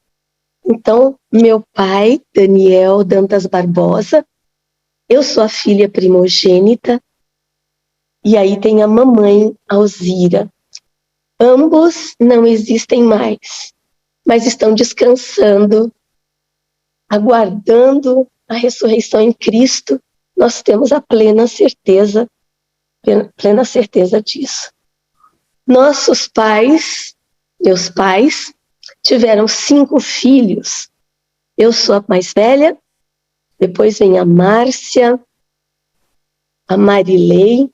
então, meu pai, Daniel Dantas Barbosa, eu sou a filha primogênita, E aí tem a mamãe Alzira. Ambos não existem mais, mas estão descansando, aguardando a ressurreição em Cristo. Nós temos a plena certeza disso. Nossos pais, meus pais, tiveram 5 filhos. Eu sou a mais velha, depois vem a Márcia, a Marilei,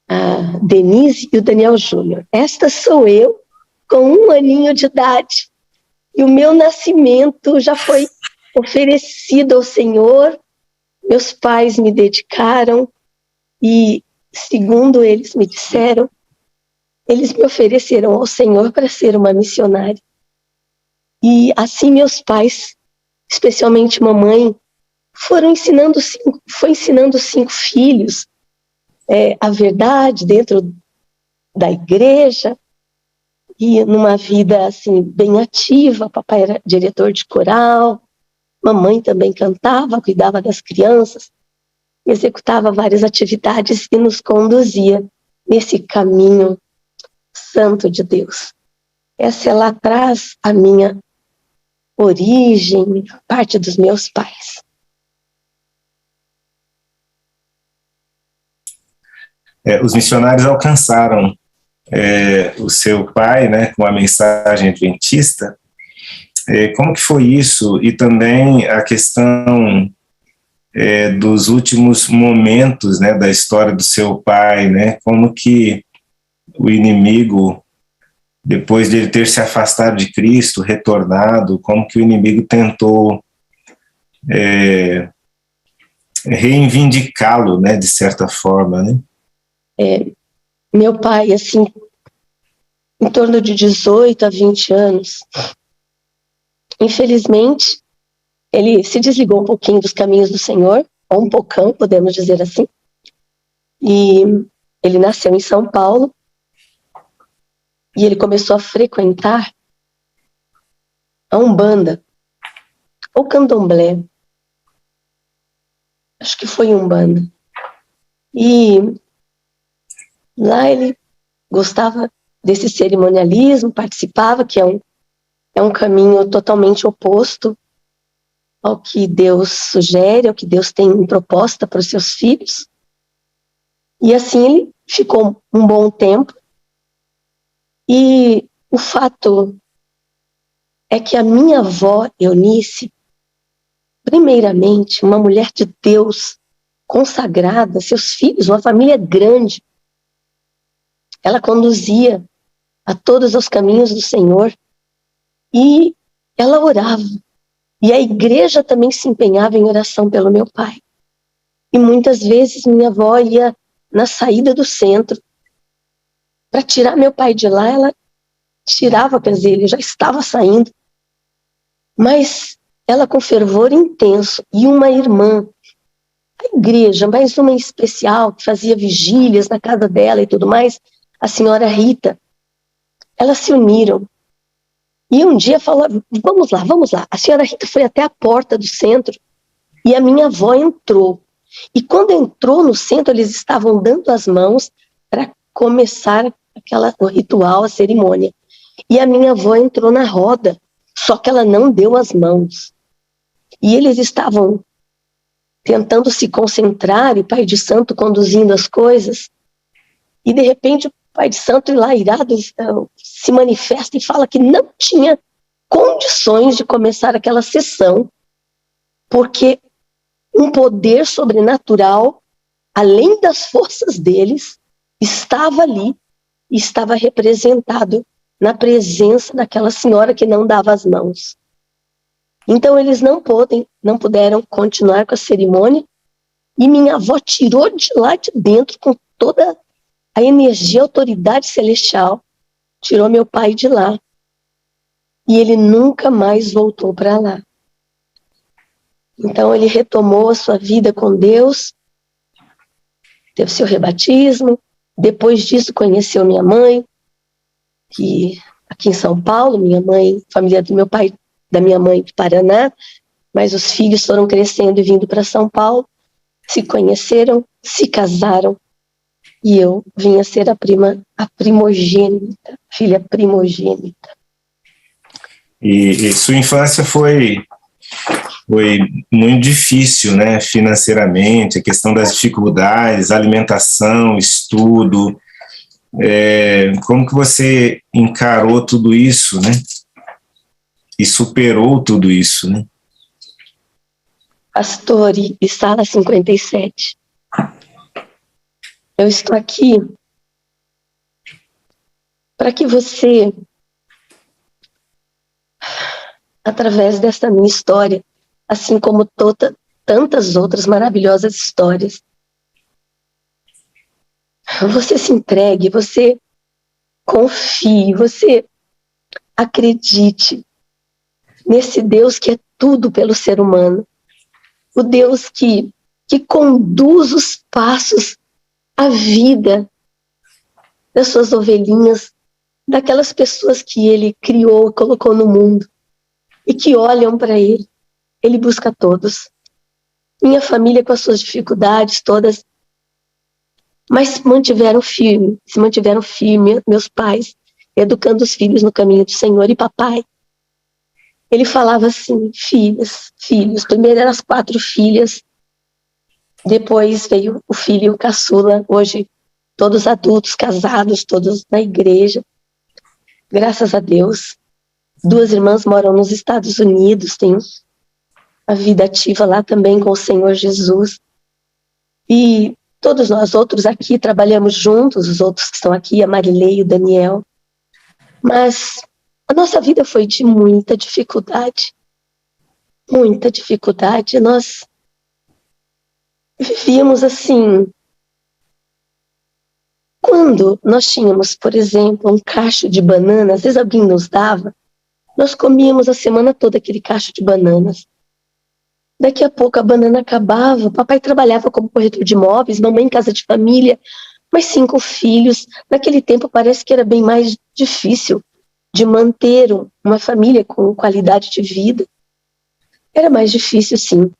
a Denise e o Daniel Júnior. Esta sou eu, com 1 aninho de idade. E o meu nascimento já foi oferecido ao Senhor. Meus pais me dedicaram e, segundo eles me disseram, eles me ofereceram ao Senhor para ser uma missionária. E assim meus pais, especialmente mamãe, foi ensinando 5 filhos a verdade dentro da igreja e numa vida assim bem ativa. Papai era diretor de coral, mamãe também cantava, cuidava das crianças, executava várias atividades e nos conduzia nesse caminho santo de Deus. Essa é lá atrás a minha origem, parte dos meus pais. Os missionários alcançaram o seu pai, né, com a mensagem adventista. Como que foi isso? E também a questão dos últimos momentos, né, da história do seu pai, né? Como que o inimigo, depois de ele ter se afastado de Cristo, retornado, como que o inimigo tentou reivindicá-lo, né, de certa forma, né? Meu pai, assim, em torno de 18 a 20 anos, infelizmente, ele se desligou um pouquinho dos caminhos do Senhor, ou um pocão, podemos dizer assim, e ele nasceu em São Paulo, e ele começou a frequentar a Umbanda, ou Candomblé, acho que foi Umbanda, e lá ele gostava desse cerimonialismo, participava, que é um caminho totalmente oposto ao que Deus sugere, ao que Deus tem em proposta para os seus filhos. E assim ele ficou um bom tempo. E o fato é que a minha avó, Eunice, primeiramente, uma mulher de Deus, consagrada, seus filhos, uma família grande, ela conduzia a todos os caminhos do Senhor e ela orava. E a igreja também se empenhava em oração pelo meu pai. E muitas vezes minha avó ia na saída do centro para tirar meu pai de lá. Ela tirava, quer dizer, ele já estava saindo. Mas ela com fervor intenso. E uma irmã, a igreja, mas uma em especial, que fazia vigílias na casa dela e tudo mais, a senhora Rita, elas se uniram. E um dia falou, vamos lá. A senhora Rita foi até a porta do centro e a minha avó entrou. E quando entrou no centro, eles estavam dando as mãos para começar o ritual, a cerimônia. E a minha avó entrou na roda, só que ela não deu as mãos. E eles estavam tentando se concentrar, e o pai de santo conduzindo as coisas. E de repente o pai de santo, lá irado, se manifesta e fala que não tinha condições de começar aquela sessão, porque um poder sobrenatural, além das forças deles, estava ali e estava representado na presença daquela senhora que não dava as mãos. Então eles não puderam continuar com a cerimônia, e minha avó tirou de lá de dentro, com toda a energia, a autoridade celestial, tirou meu pai de lá. E ele nunca mais voltou para lá. Então ele retomou a sua vida com Deus, teve seu rebatismo. Depois disso conheceu minha mãe, que aqui em São Paulo, minha mãe, família do meu pai, da minha mãe do Paraná, mas os filhos foram crescendo e vindo para São Paulo, se conheceram, se casaram e eu vim a ser a primogênita, filha primogênita. E sua infância foi muito difícil, né, financeiramente, a questão das dificuldades, alimentação, estudo. Como que você encarou tudo isso, né? E superou tudo isso, né? Pastore e Sala 57. Eu estou aqui para que você, através dessa minha história, assim como tantas outras maravilhosas histórias, você se entregue, você confie, você acredite nesse Deus que é tudo pelo ser humano, o Deus que conduz os passos, a vida das suas ovelhinhas, daquelas pessoas que Ele criou, colocou no mundo e que olham para Ele. Ele busca todos. Minha família com as suas dificuldades todas, mas se mantiveram firmes, meus pais, educando os filhos no caminho do Senhor. E papai, ele falava assim, filhos, primeiro eram as 4 filhas, depois veio o filho caçula, hoje todos adultos, casados, todos na igreja, graças a Deus. 2 irmãs moram nos Estados Unidos, têm a vida ativa lá também com o Senhor Jesus. E todos nós outros aqui trabalhamos juntos, os outros que estão aqui, a Marilei e o Daniel. Mas a nossa vida foi de muita dificuldade. Muita dificuldade. Nós vivíamos assim. Quando nós tínhamos, por exemplo, um cacho de banana, às vezes alguém nos dava, nós comíamos a semana toda aquele cacho de bananas. Daqui a pouco a banana acabava, papai trabalhava como corretor de imóveis, mamãe em casa de família, mas 5 filhos. Naquele tempo parece que era bem mais difícil de manter uma família com qualidade de vida. Era mais difícil, sim.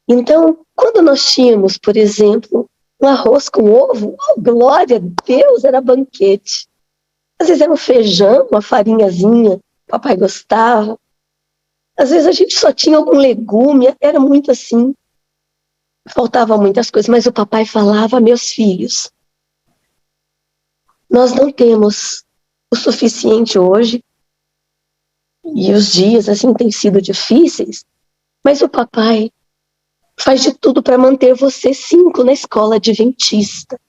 Então, quando nós tínhamos, por exemplo, um arroz com ovo, oh, glória a Deus, era banquete. Às vezes era um feijão, uma farinhazinha, papai gostava. Às vezes a gente só tinha algum legume, era muito assim. Faltavam muitas coisas, mas o papai falava, meus filhos, nós não temos o suficiente hoje, e os dias assim têm sido difíceis, mas o papai faz de tudo para manter você 5 na escola adventista.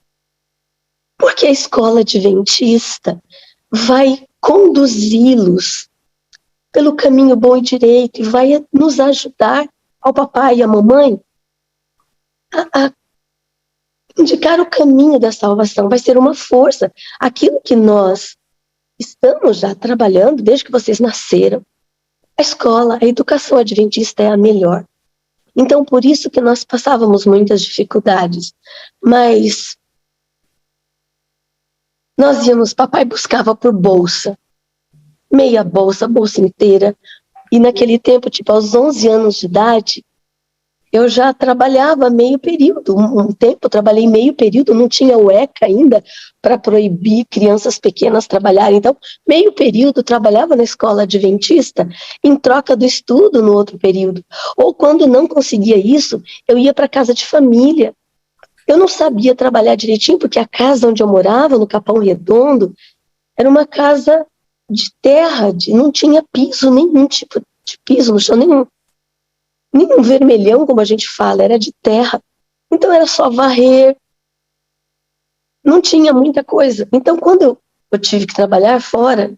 Porque a escola adventista vai conduzi-los pelo caminho bom e direito e vai nos ajudar, ao papai e à mamãe, a indicar o caminho da salvação. Vai ser uma força. Aquilo que nós estamos já trabalhando desde que vocês nasceram, a escola, a educação adventista é a melhor. Então, por isso que nós passávamos muitas dificuldades. Mas nós íamos, papai buscava por bolsa. Meia bolsa, bolsa inteira. E naquele tempo, tipo, aos 11 anos de idade, eu já trabalhava meio período. Um tempo eu trabalhei meio período, não tinha o ECA ainda para proibir crianças pequenas trabalharem. Então, meio período trabalhava na escola adventista em troca do estudo no outro período. Ou quando não conseguia isso, eu ia para casa de família. Eu não sabia trabalhar direitinho, porque a casa onde eu morava, no Capão Redondo, era uma casa de terra, não tinha piso, nenhum tipo de piso no chão, nenhum vermelhão, como a gente fala, era de terra. Então era só varrer, não tinha muita coisa. Então quando eu tive que trabalhar fora,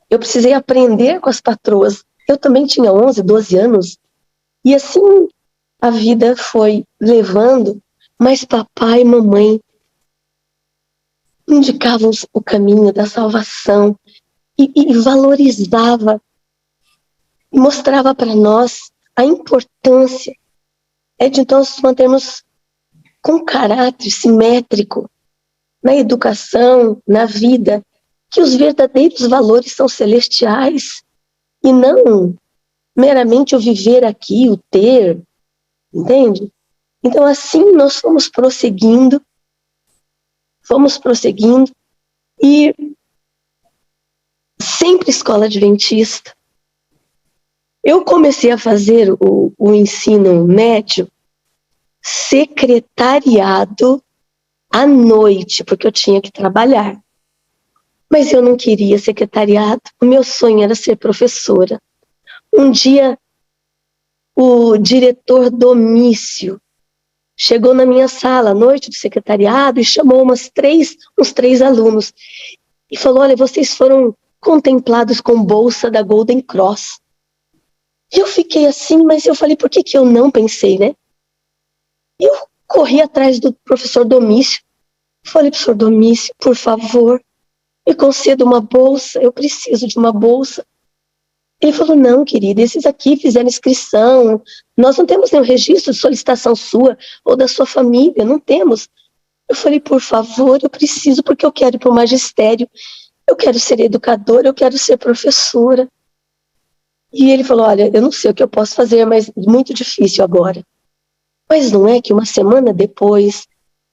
eu precisei aprender com as patroas. Eu também tinha 11, 12 anos, e assim a vida foi levando, mas papai e mamãe indicavam o caminho da salvação e valorizava, e mostrava para nós a importância de nós mantermos com caráter simétrico na educação, na vida, que os verdadeiros valores são celestiais e não meramente o viver aqui, o ter, entende? Então, assim, nós fomos prosseguindo, e sempre escola adventista. Eu comecei a fazer o ensino médio secretariado à noite, porque eu tinha que trabalhar. Mas eu não queria secretariado, o meu sonho era ser professora. Um dia, o diretor Domício chegou na minha sala à noite do secretariado e chamou uns três alunos e falou: olha, vocês foram contemplados com bolsa da Golden Cross. E eu fiquei assim, mas eu falei, por que eu não pensei, né? E eu corri atrás do professor Domício. Falei, professor Domício, por favor, me conceda uma bolsa, eu preciso de uma bolsa. Ele falou, não, querida, esses aqui fizeram inscrição, nós não temos nenhum registro de solicitação sua ou da sua família, não temos. Eu falei, por favor, eu preciso, porque eu quero ir para o magistério, eu quero ser educadora, eu quero ser professora. E ele falou, olha, eu não sei o que eu posso fazer, mas muito difícil agora. Mas não é que uma semana depois,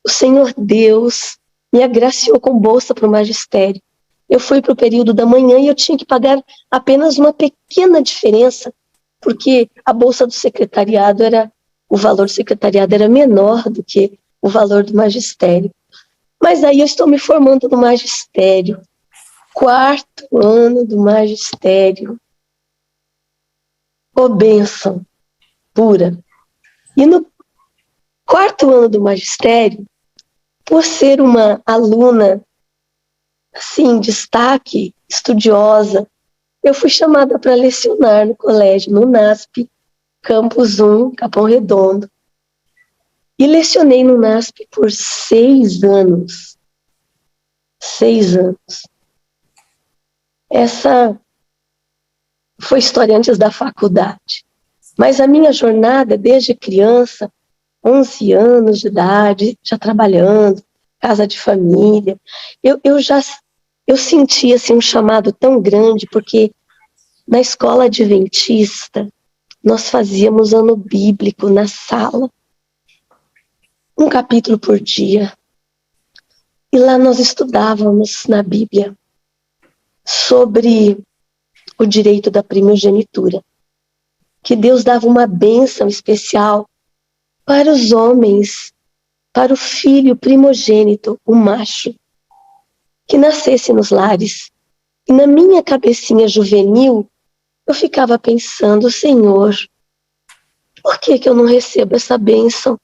o Senhor Deus me agraciou com bolsa para o magistério. Eu fui para o período da manhã e eu tinha que pagar apenas uma pequena diferença, porque a bolsa do secretariado o valor do secretariado era menor do que o valor do magistério. Mas aí eu estou me formando no magistério, 4º ano do magistério. Ô, bênção pura. E no 4º ano do magistério, por ser uma aluna, assim, destaque, estudiosa, eu fui chamada para lecionar no colégio, no NASP, Campus 1, Capão Redondo. E lecionei no NASP por 6 anos. 6 anos. Essa foi história antes da faculdade. Mas a minha jornada, desde criança, 11 anos de idade, já trabalhando, casa de família, eu senti assim, um chamado tão grande, porque na escola adventista, nós fazíamos ano bíblico na sala, um capítulo por dia. E lá nós estudávamos na Bíblia sobre o direito da primogenitura, que Deus dava uma bênção especial para os homens, para o filho primogênito, o macho, que nascesse nos lares. E na minha cabecinha juvenil, eu ficava pensando, Senhor, por que eu não recebo essa bênção?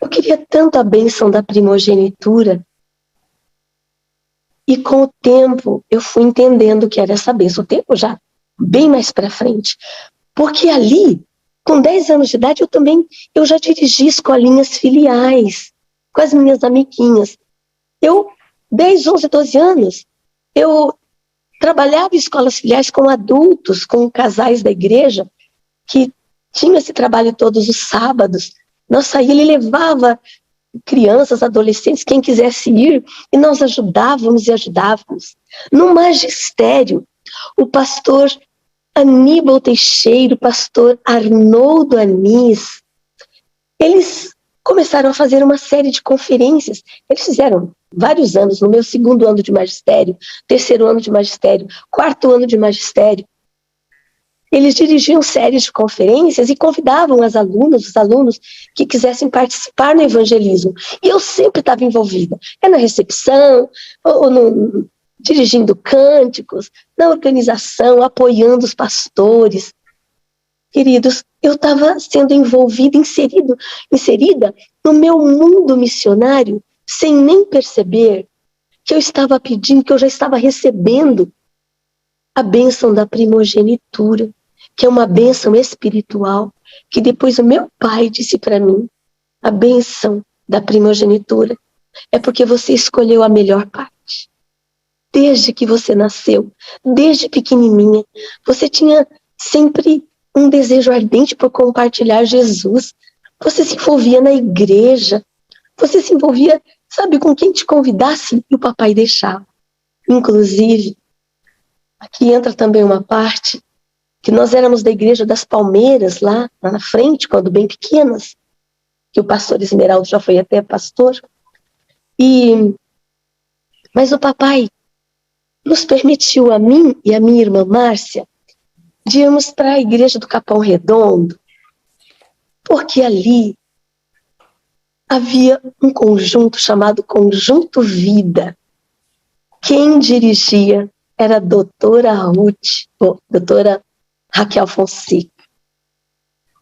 Eu queria tanto a bênção da primogenitura. E com o tempo, eu fui entendendo que era essa bênção. O tempo já bem mais para frente. Porque ali, com 10 anos de idade, eu já dirigi escolinhas filiais com as minhas amiguinhas. 10, 11, 12 anos, eu trabalhava em escolas filiais com adultos, com casais da igreja, que tinham esse trabalho todos os sábados. Nós saíamos, ele levava crianças, adolescentes, quem quisesse ir, e nós ajudávamos. No magistério, o pastor Aníbal Teixeira, o pastor Arnoldo Anis, eles começaram a fazer uma série de conferências. Eles fizeram vários anos, no meu 2º ano de magistério, 3º ano de magistério, 4º ano de magistério. Eles dirigiam séries de conferências e convidavam as alunas, os alunos que quisessem participar no evangelismo. E eu sempre estava envolvida. Na recepção, dirigindo cânticos, na organização, apoiando os pastores. Queridos, eu estava sendo envolvida, inserida no meu mundo missionário, sem nem perceber que eu estava pedindo, que eu já estava recebendo a bênção da primogenitura, que é uma bênção espiritual, que depois o meu pai disse para mim, a bênção da primogenitura é porque você escolheu a melhor parte. Desde que você nasceu, desde pequenininha, você tinha sempre um desejo ardente por compartilhar Jesus. Você se envolvia na igreja, você se envolvia, sabe, com quem te convidasse e o papai deixava. Inclusive, aqui entra também uma parte que nós éramos da igreja das Palmeiras, lá na frente, quando bem pequenas, que o pastor Esmeraldo já foi até pastor. Mas o papai nos permitiu, a mim e a minha irmã Márcia, de irmos para a igreja do Capão Redondo, porque ali havia um conjunto chamado Conjunto Vida. Quem dirigia era a doutora doutora Raquel Fonseca.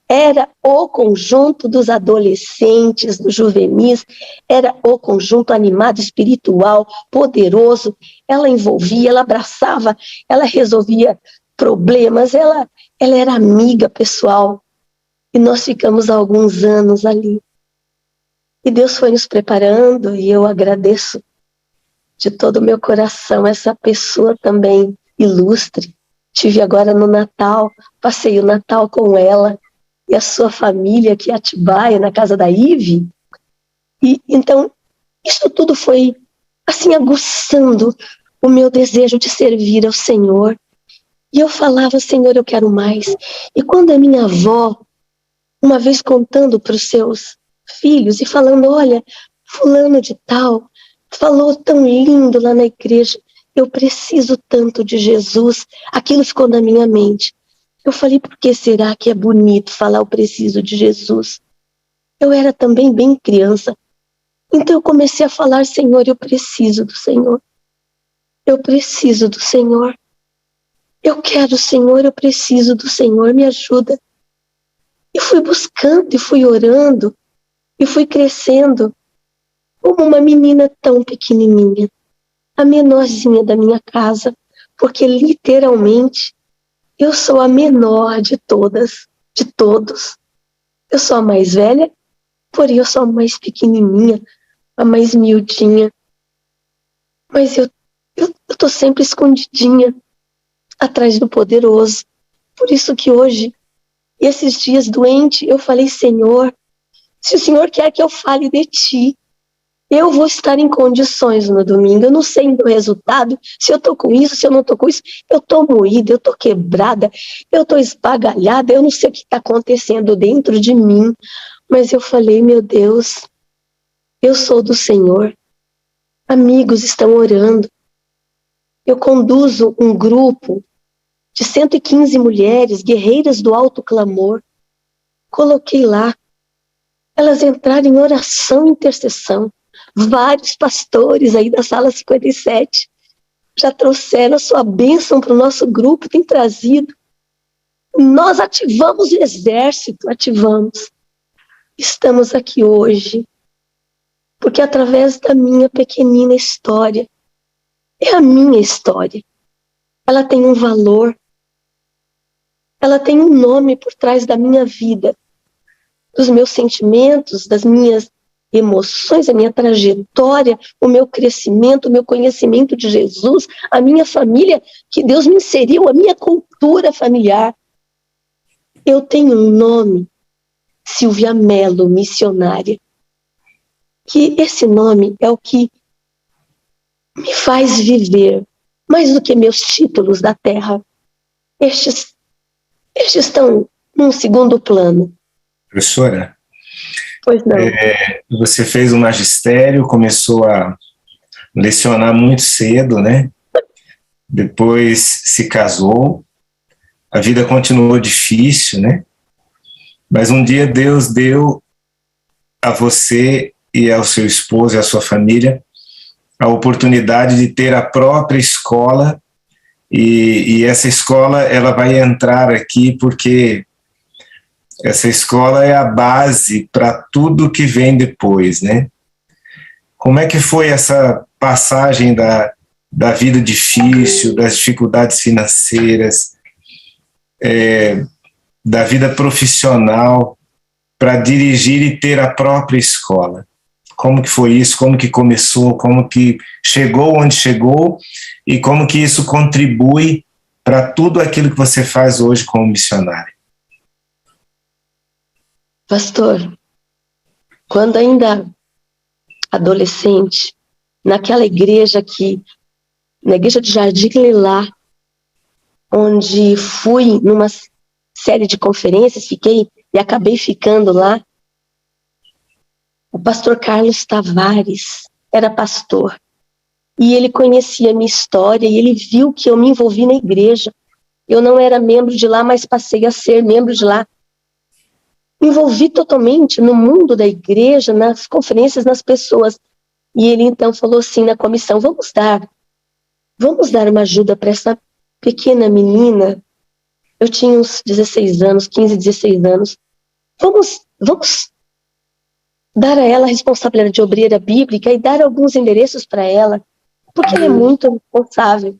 Era o conjunto dos adolescentes, dos juvenis, era o conjunto animado, espiritual, poderoso. Ela envolvia, ela abraçava, ela resolvia problemas, ela era amiga pessoal. E nós ficamos alguns anos ali. E Deus foi nos preparando, e eu agradeço de todo o meu coração essa pessoa também ilustre. Tive agora no Natal, passei o Natal com ela e a sua família aqui em Atibaia, na casa da Ive. E então, isso tudo foi assim aguçando o meu desejo de servir ao Senhor. E eu falava, Senhor, eu quero mais. E quando a minha avó, uma vez contando para os seus filhos e falando, olha, fulano de tal falou tão lindo lá na igreja, eu preciso tanto de Jesus, aquilo ficou na minha mente. Eu falei, por que será que é bonito falar eu preciso de Jesus? Eu era também bem criança, então eu comecei a falar, Senhor, eu preciso do Senhor. Eu preciso do Senhor. Eu quero, Senhor, eu preciso do Senhor, me ajuda. E fui buscando, e fui orando, e fui crescendo como uma menina tão pequenininha, a menorzinha da minha casa, porque literalmente eu sou a menor de todas, de todos. Eu sou a mais velha, porém eu sou a mais pequenininha, a mais miudinha. Mas eu tô sempre escondidinha atrás do poderoso. Por isso que hoje, esses dias doente, eu falei, Senhor, se o Senhor quer que eu fale de Ti, eu vou estar em condições no domingo. Eu não sei do resultado, se eu tô com isso, se eu não tô com isso. Eu tô moída, eu tô quebrada, eu tô esbagalhada, eu não sei o que está acontecendo dentro de mim. Mas eu falei, meu Deus, eu sou do Senhor. Amigos estão orando. Eu conduzo um grupo de 115 mulheres, guerreiras do alto clamor. Coloquei lá. Elas entraram em oração e intercessão. Vários pastores aí da sala 57 já trouxeram a sua bênção para o nosso grupo, tem trazido. Nós ativamos o exército, ativamos. Estamos aqui hoje, porque através da minha pequenina história, é a minha história. Ela tem um valor, ela tem um nome por trás da minha vida, dos meus sentimentos, das minhas emoções, a minha trajetória, o meu crescimento, o meu conhecimento de Jesus, a minha família, que Deus me inseriu, a minha cultura familiar. Eu tenho um nome, Silvia Mello, missionária, que esse nome é o que me faz viver, mais do que meus títulos da terra. Estes estão num segundo plano. Professora, Pois não. Você fez o magistério, começou a lecionar muito cedo, né? Depois se casou, a vida continuou difícil, né? Mas um dia Deus deu a você e ao seu esposo e à sua família a oportunidade de ter a própria escola, e essa escola ela vai entrar aqui porque essa escola é a base para tudo que vem depois, né? Como é que foi essa passagem da vida difícil, das dificuldades financeiras, da vida profissional, para dirigir e ter a própria escola? Como que foi isso? Como que começou? Como que chegou onde chegou? E como que isso contribui para tudo aquilo que você faz hoje como missionário? Pastor, quando ainda adolescente, naquela igreja na igreja de Jardim Lilá, onde fui numa série de conferências, fiquei e acabei ficando lá, pastor Carlos Tavares era pastor. E ele conhecia a minha história e ele viu que eu me envolvi na igreja. Eu não era membro de lá, mas passei a ser membro de lá. Me envolvi totalmente no mundo da igreja, nas conferências, nas pessoas. E ele então falou assim na comissão, vamos dar uma ajuda para essa pequena menina. Eu tinha uns 16 anos, 15, 16 anos. Vamos dar a ela a responsabilidade de obreira bíblica e dar alguns endereços para ela, porque ela é muito responsável.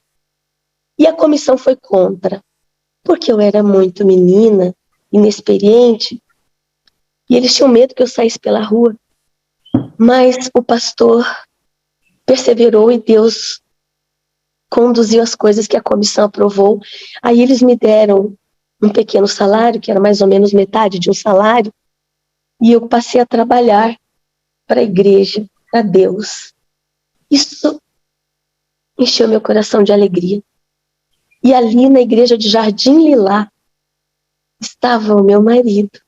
E a comissão foi contra, porque eu era muito menina, inexperiente, e eles tinham medo que eu saísse pela rua. Mas o pastor perseverou e Deus conduziu as coisas que a comissão aprovou. Aí eles me deram um pequeno salário, que era mais ou menos metade de um salário, e eu passei a trabalhar para a igreja, para Deus. Isso encheu meu coração de alegria. E ali na igreja de Jardim Lilá estava o meu marido.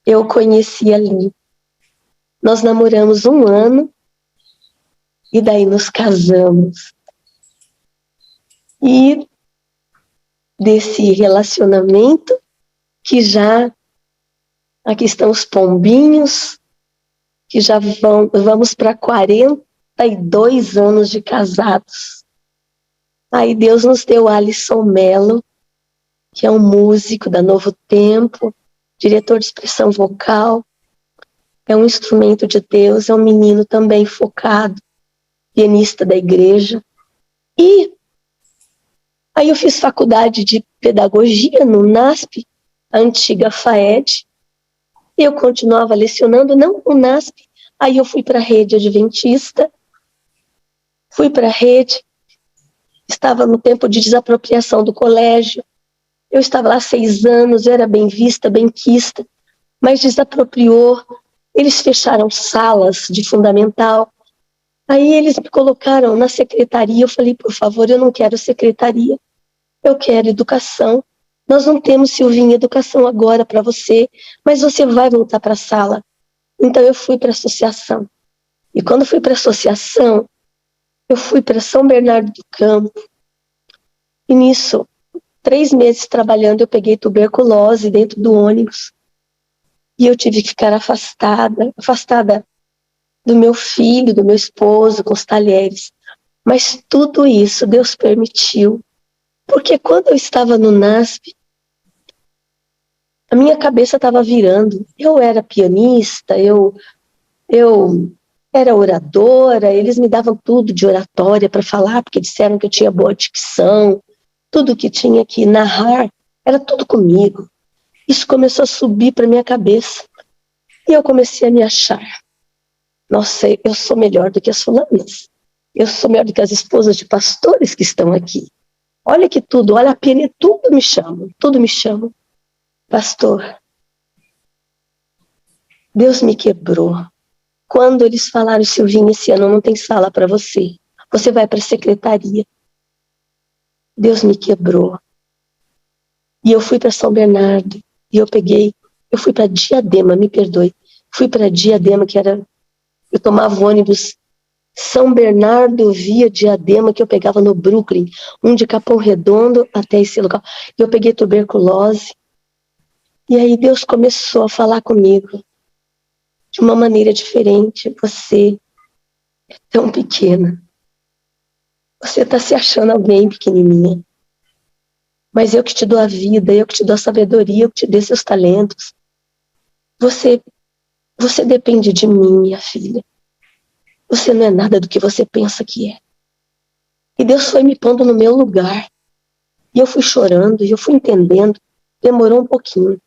Eu o conheci ali. Nós namoramos 1 ano e daí nos casamos. E desse relacionamento que já aqui estão os pombinhos, que já vamos para 42 anos de casados. Aí Deus nos deu Alisson Mello, que é um músico da Novo Tempo, diretor de expressão vocal, é um instrumento de Deus, é um menino também focado, pianista da igreja. E aí eu fiz faculdade de pedagogia no NASP, a antiga FAED. Eu continuava lecionando, não no NASP, aí eu fui para a rede adventista, fui para a rede, estava no tempo de desapropriação do colégio, eu estava lá 6 anos, eu era bem vista, bem quista, mas desapropriou, eles fecharam salas de fundamental, aí eles me colocaram na secretaria, eu falei, por favor, eu não quero secretaria, eu quero educação, nós não temos, Silvinha, educação agora para você, mas você vai voltar para a sala. Então eu fui para a associação, e quando fui para a associação, eu fui para São Bernardo do Campo, e nisso, 3 meses trabalhando, eu peguei tuberculose dentro do ônibus. E eu tive que ficar afastada do meu filho, do meu esposo, com os talheres. Mas tudo isso Deus permitiu. Porque quando eu estava no NASP, a minha cabeça estava virando. Eu era pianista, eu era oradora, eles me davam tudo de oratória para falar, porque disseram que eu tinha boa dicção. Tudo que tinha que narrar, era tudo comigo. Isso começou a subir para minha cabeça. E eu comecei a me achar. Nossa, eu sou melhor do que as fulanas. Eu sou melhor do que as esposas de pastores que estão aqui. Olha que tudo, olha a pena, tudo me chama. Pastor, Deus me quebrou. Quando eles falaram, Silvinha, esse ano não tem sala para você. Você vai para a secretaria. Deus me quebrou. E eu fui para São Bernardo. E eu fui para Diadema, me perdoe. Fui para Diadema, eu tomava ônibus São Bernardo via Diadema, que eu pegava no Brooklyn, um de Capão Redondo até esse local. E eu peguei tuberculose. E aí Deus começou a falar comigo de uma maneira diferente. Você é tão pequena. Você está se achando alguém pequenininha. Mas eu que te dou a vida, eu que te dou a sabedoria, eu que te dei seus talentos. Você depende de mim, minha filha. Você não é nada do que você pensa que é. E Deus foi me pondo no meu lugar. E eu fui chorando, e eu fui entendendo. Demorou um pouquinho.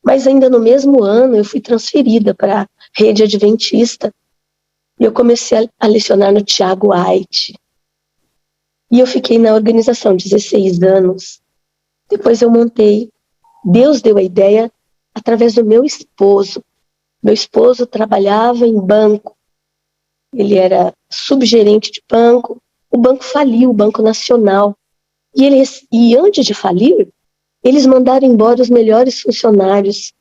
Mas ainda no mesmo ano, eu fui transferida para a rede adventista. E eu comecei a lecionar no Tiago White. E eu fiquei na organização 16 anos. Depois eu montei. Deus deu a ideia através do meu esposo. Meu esposo trabalhava em banco. Ele era subgerente de banco. O banco faliu, o Banco Nacional. E antes de falir, eles mandaram embora os melhores funcionários.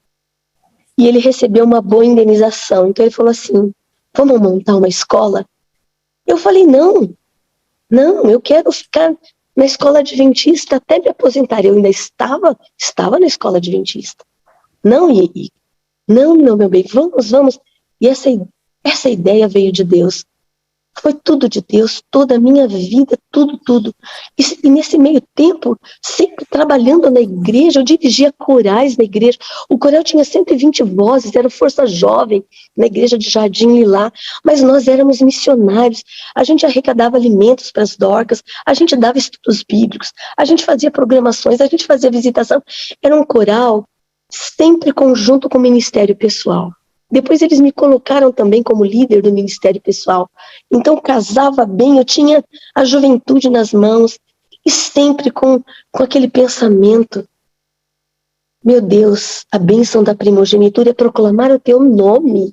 e ele recebeu uma boa indenização. Então ele falou assim, vamos montar uma escola? Eu falei, não, eu quero ficar na escola adventista até me aposentar. Eu ainda estava na escola adventista. Não, não, meu bem, vamos. E essa ideia veio de Deus. Foi tudo de Deus, toda a minha vida, tudo. E nesse meio tempo, sempre trabalhando na igreja, eu dirigia corais na igreja. O coral tinha 120 vozes, era força jovem na igreja de Jardim Lilá, mas nós éramos missionários. A gente arrecadava alimentos para as dorcas, a gente dava estudos bíblicos, a gente fazia programações, a gente fazia visitação. Era um coral sempre conjunto com o ministério pessoal. Depois eles me colocaram também como líder do ministério pessoal. Então casava bem, eu tinha a juventude nas mãos e sempre com aquele pensamento. Meu Deus, a bênção da primogenitura é proclamar o teu nome.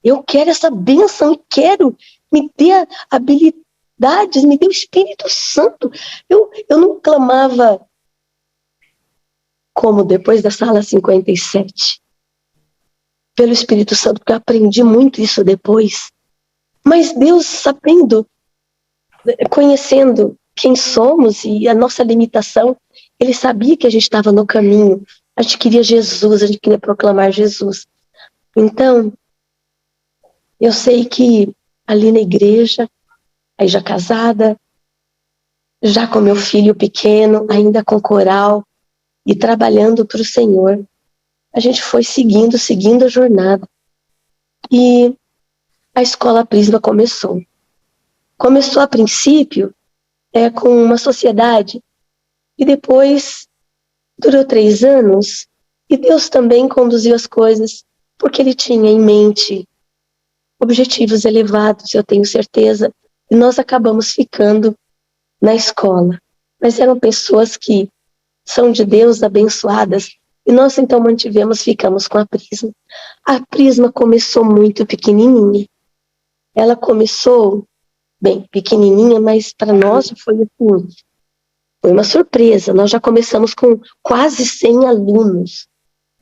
Eu quero essa bênção e quero. Me dê habilidades, me dê o Espírito Santo. Eu não clamava como depois da sala 57. Pelo Espírito Santo, porque eu aprendi muito isso depois. Mas Deus, sabendo, conhecendo quem somos e a nossa limitação, Ele sabia que a gente estava no caminho. A gente queria Jesus, a gente queria proclamar Jesus. Então, eu sei que ali na igreja, aí já casada, já com meu filho pequeno, ainda com coral, e trabalhando para o Senhor, a gente foi seguindo a jornada. E a escola Prisma começou. Começou a princípio com uma sociedade e depois durou 3 anos e Deus também conduziu as coisas porque Ele tinha em mente objetivos elevados, eu tenho certeza, e nós acabamos ficando na escola. Mas eram pessoas que são de Deus, abençoadas, e nós então ficamos com a Prisma. A Prisma começou muito pequenininha. Ela começou, bem, pequenininha, mas para nós foi uma surpresa. Nós já começamos com quase 100 alunos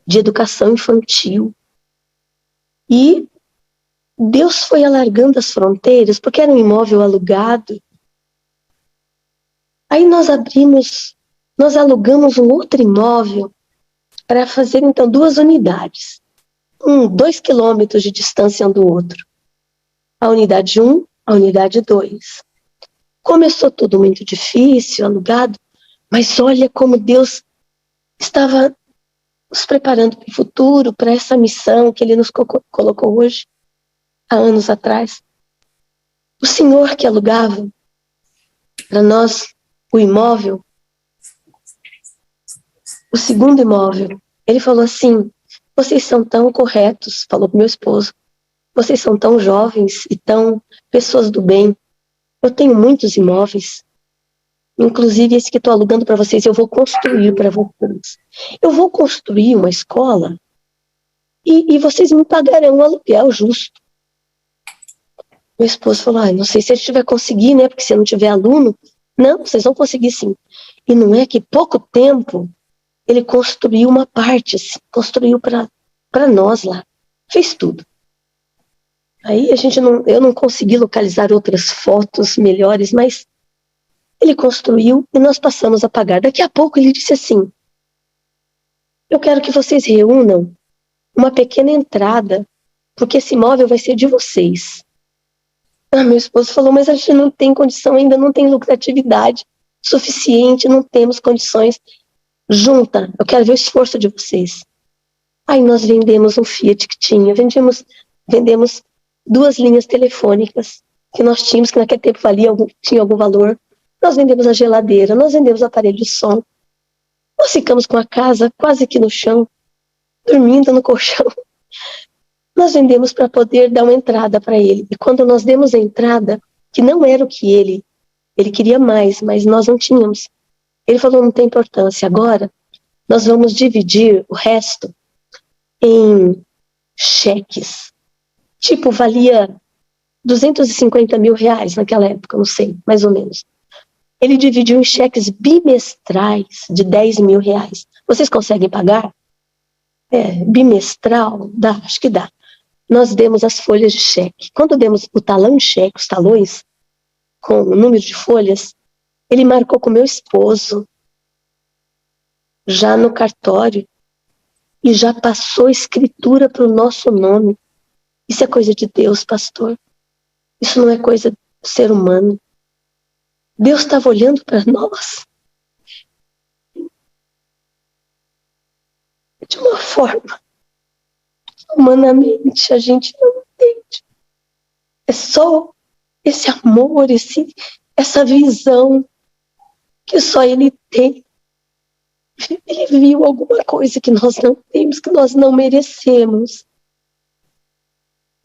de educação infantil. E Deus foi alargando as fronteiras, porque era um imóvel alugado. Aí nós alugamos um outro imóvel para fazer, então, 2 unidades. 2 quilômetros de distância um do outro. A unidade 1, a unidade 2. Começou tudo muito difícil, alugado, mas olha como Deus estava nos preparando para o futuro, para essa missão que Ele nos colocou hoje, há anos atrás. O senhor que alugava para nós o imóvel, o segundo imóvel, ele falou assim, vocês são tão corretos, falou para meu esposo, vocês são tão jovens e tão pessoas do bem, eu tenho muitos imóveis, inclusive esse que estou alugando para vocês, eu vou construir para vocês. Eu vou construir uma escola e vocês me pagarão um aluguel justo. Meu esposo falou, não sei se a gente vai conseguir, né, porque se não tiver aluno, não, vocês vão conseguir sim. E não é que pouco tempo ele construiu uma parte, assim, construiu para nós lá, fez tudo. Aí eu não consegui localizar outras fotos melhores, mas ele construiu e nós passamos a pagar. Daqui a pouco ele disse assim, eu quero que vocês reúnam uma pequena entrada, porque esse imóvel vai ser de vocês. Meu esposo falou, mas a gente não tem condição, ainda não tem lucratividade suficiente, não temos condições. Junta, eu quero ver o esforço de vocês. Aí nós vendemos um Fiat que tinha, vendemos 2 linhas telefônicas que nós tínhamos, que naquele tempo tinha algum valor. Nós vendemos a geladeira, nós vendemos o aparelho de som. Nós ficamos com a casa quase que no chão, dormindo no colchão. Nós vendemos para poder dar uma entrada para ele. E quando nós demos a entrada, que não era o que ele queria mais, mas nós não tínhamos. Ele falou, não tem importância, agora nós vamos dividir o resto em cheques. Tipo, valia 250 mil reais naquela época, não sei, mais ou menos. Ele dividiu em cheques bimestrais de 10 mil reais. Vocês conseguem pagar? bimestral, acho que dá. Nós demos as folhas de cheque. Quando demos o talão de cheque, os talões, com o número de folhas, ele marcou com meu esposo, já no cartório, e já passou escritura para o nosso nome. Isso é coisa de Deus, pastor. Isso não é coisa do ser humano. Deus estava olhando para nós de uma forma, humanamente, a gente não entende. É só esse amor, essa visão que só Ele tem. Ele viu alguma coisa que nós não temos, que nós não merecemos.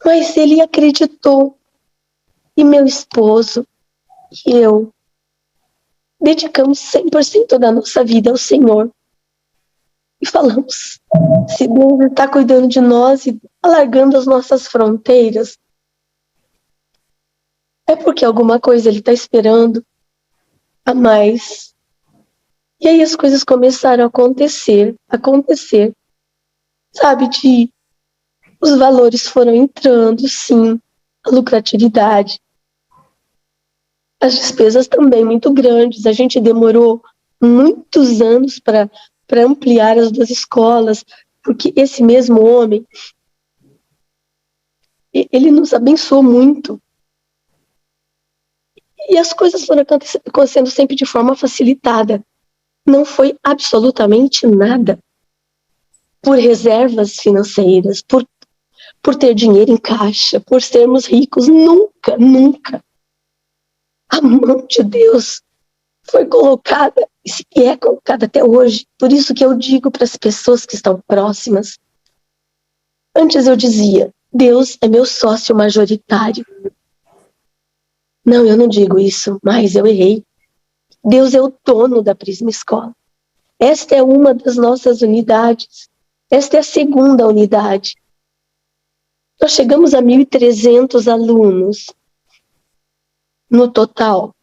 Mas Ele acreditou. E meu esposo e eu dedicamos 100% da nossa vida ao Senhor. E falamos, se Deus está cuidando de nós e alargando as nossas fronteiras, é porque alguma coisa Ele está esperando a mais. E aí as coisas começaram a acontecer. Sabe, os valores foram entrando, sim, a lucratividade. As despesas também muito grandes. A gente demorou muitos anos para ampliar as 2 escolas, porque esse mesmo homem, ele nos abençoou muito. E as coisas foram acontecendo sempre de forma facilitada. Não foi absolutamente nada por reservas financeiras, por ter dinheiro em caixa, por sermos ricos. Nunca, nunca. A mão de Deus foi colocada e é colocada até hoje. Por isso que eu digo para as pessoas que estão próximas. Antes eu dizia, Deus é meu sócio majoritário. Não, eu não digo isso, mas eu errei. Deus é o dono da Prisma Escola. Esta é uma das nossas unidades. Esta é a segunda unidade. Nós chegamos a 1.300 alunos no total.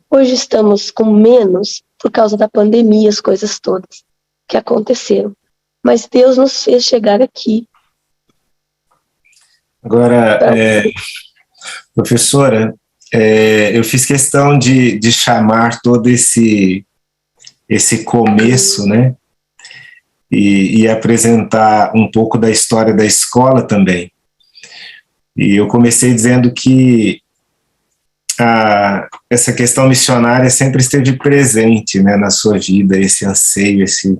Hoje estamos com menos por causa da pandemia, as coisas todas que aconteceram. Mas Deus nos fez chegar aqui. Agora, professora, eu fiz questão de chamar todo esse começo, né? E apresentar um pouco da história da escola também. E eu comecei dizendo que essa questão missionária sempre esteve presente, né, na sua vida, esse anseio, esse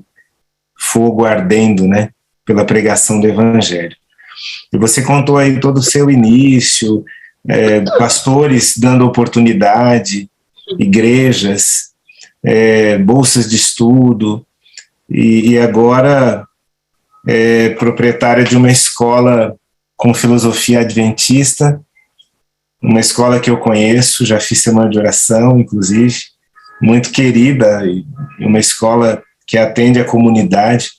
fogo ardendo, né, pela pregação do Evangelho. E você contou aí todo o seu início, pastores dando oportunidade, igrejas, bolsas de estudo, e agora proprietária de uma escola com filosofia adventista, uma escola que eu conheço, já fiz semana de oração, inclusive, muito querida, e uma escola que atende a comunidade.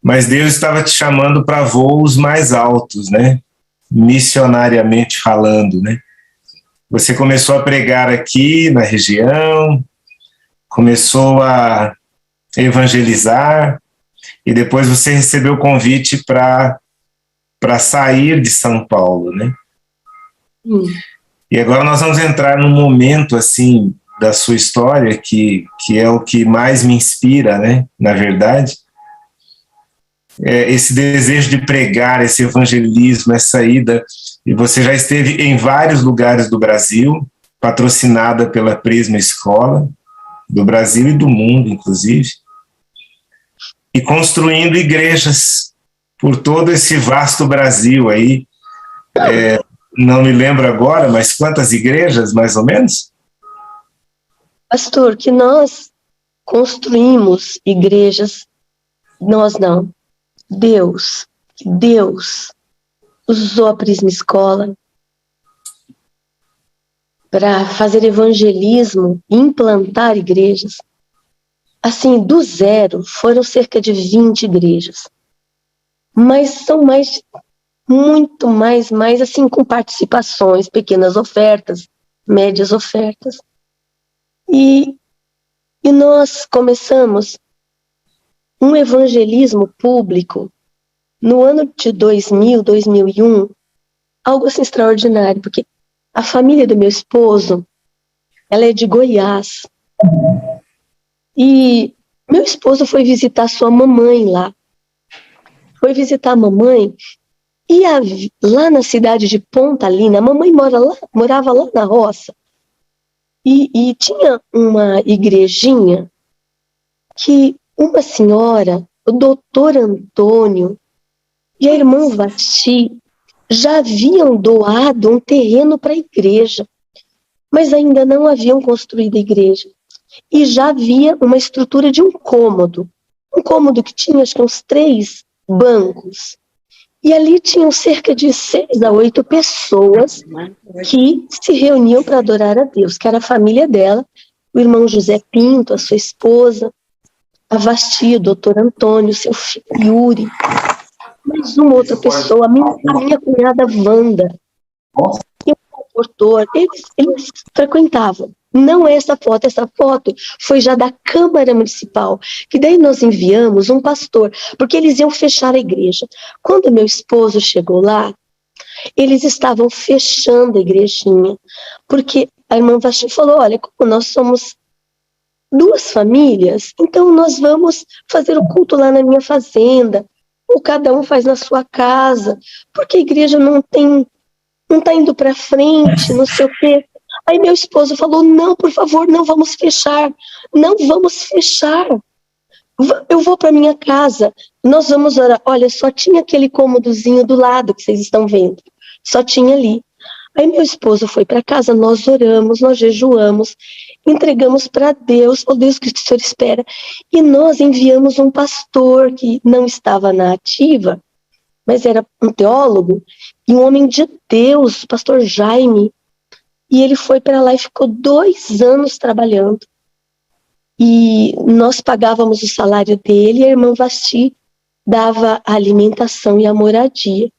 Mas Deus estava te chamando para voos mais altos, né? Missionariamente falando, né? Você começou a pregar aqui na região, começou a evangelizar, e depois você recebeu o convite para sair de São Paulo, né? E agora nós vamos entrar num momento, assim, da sua história, que é o que mais me inspira, né, na verdade, esse desejo de pregar, esse evangelismo, essa ida, e você já esteve em vários lugares do Brasil, patrocinada pela Prisma Escola, do Brasil e do mundo, inclusive, e construindo igrejas por todo esse vasto Brasil aí. Não me lembro agora, mas quantas igrejas, mais ou menos? Pastor, que nós construímos igrejas, nós não. Deus usou a Prisma Escola para fazer evangelismo e implantar igrejas. Assim, do zero, foram cerca de 20 igrejas. Mas são muito mais, assim, com participações, pequenas ofertas, médias ofertas. E nós começamos um evangelismo público no ano de 2000, 2001, algo assim extraordinário, porque a família do meu esposo, ela é de Goiás. E meu esposo foi visitar sua mamãe lá. Foi visitar a mamãe e lá na cidade de Pontalina, a mamãe morava lá na roça. E tinha uma igrejinha que uma senhora, o doutor Antônio e a irmã Vasti, já haviam doado um terreno para a igreja, mas ainda não haviam construído a igreja. E já havia uma estrutura de um cômodo que tinha acho que uns 3 bancos. E ali tinham cerca de 6 a 8 pessoas que se reuniam para adorar a Deus, que era a família dela, o irmão José Pinto, a sua esposa, a Vasti, o doutor Antônio, seu filho Yuri, mais uma outra pessoa, a minha cunhada Wanda, e o portor, eles frequentavam. Não é essa foto foi já da Câmara Municipal, que daí nós enviamos um pastor, porque eles iam fechar a igreja. Quando meu esposo chegou lá, eles estavam fechando a igrejinha, porque a irmã Vasti falou, olha, como nós somos 2 famílias, então nós vamos fazer o culto lá na minha fazenda, ou cada um faz na sua casa, porque a igreja não está indo para frente, não sei o quê. Aí meu esposo falou, não, por favor, não vamos fechar, eu vou para minha casa, nós vamos orar. Olha, só tinha aquele cômodozinho do lado que vocês estão vendo, só tinha ali. Aí meu esposo foi para casa, nós oramos, nós jejuamos, entregamos para Deus, o Deus que o Senhor espera, e nós enviamos um pastor que não estava na ativa, mas era um teólogo e um homem de Deus, o pastor Jaime, e ele foi para lá e ficou 2 anos trabalhando. E nós pagávamos o salário dele e a irmã Vasti dava a alimentação e a moradia.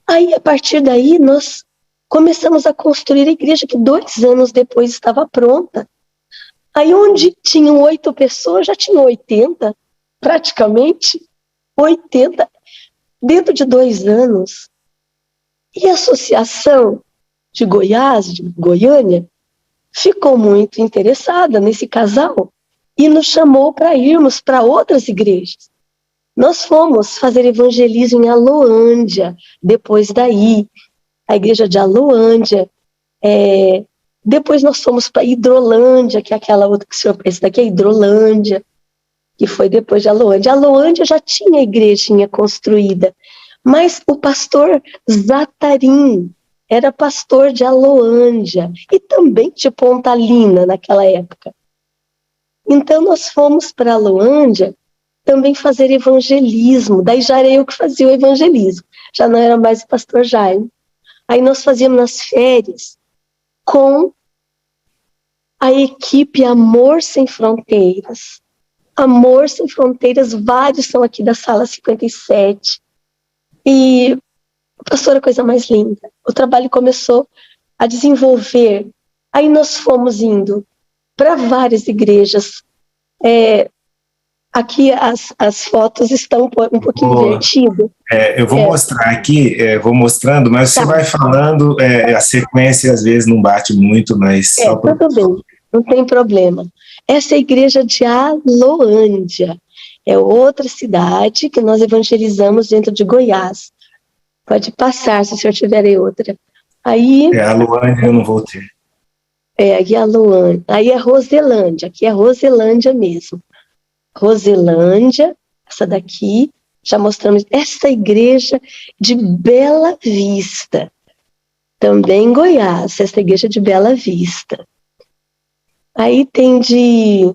Aí, a partir daí, nós começamos a construir a igreja, que 2 anos depois estava pronta. Aí, onde tinham 8 pessoas, já tinham 80, praticamente 80, dentro de 2 anos. E a associação de Goiás, de Goiânia, ficou muito interessada nesse casal e nos chamou para irmos para outras igrejas. Nós fomos fazer evangelismo em Aloândia, depois daí, a igreja de Aloândia. Depois nós fomos para Hidrolândia, que é aquela outra que o senhor pensa, daqui é Hidrolândia, que foi depois de Aloândia. Aloândia já tinha a igrejinha construída, mas o pastor Zatarim era pastor de Aloândia e também de Pontalina naquela época. Então nós fomos para Aloândia também fazer evangelismo, daí já era eu que fazia o evangelismo, já não era mais o pastor Jaime. Aí nós fazíamos nas férias com a equipe Amor Sem Fronteiras. Amor Sem Fronteiras, vários são aqui da sala 57. E, pastora, a coisa mais linda, o trabalho começou a desenvolver. Aí nós fomos indo para várias igrejas. Aqui as fotos estão um pouquinho invertidas. Eu vou mostrar aqui, vou mostrando, mas você vai falando, a sequência às vezes não bate muito, mas... Tudo bem, não tem problema. Essa é a igreja de Aloândia, é outra cidade que nós evangelizamos dentro de Goiás. Pode passar, se o senhor tiver aí outra. Aí... Aloândia eu não vou ter. Aqui é Aloândia, aí é Roselândia, aqui é Roselândia mesmo. Roselândia, essa daqui, já mostramos, essa igreja de Bela Vista, também em Goiás, essa igreja de Bela Vista. Aí tem de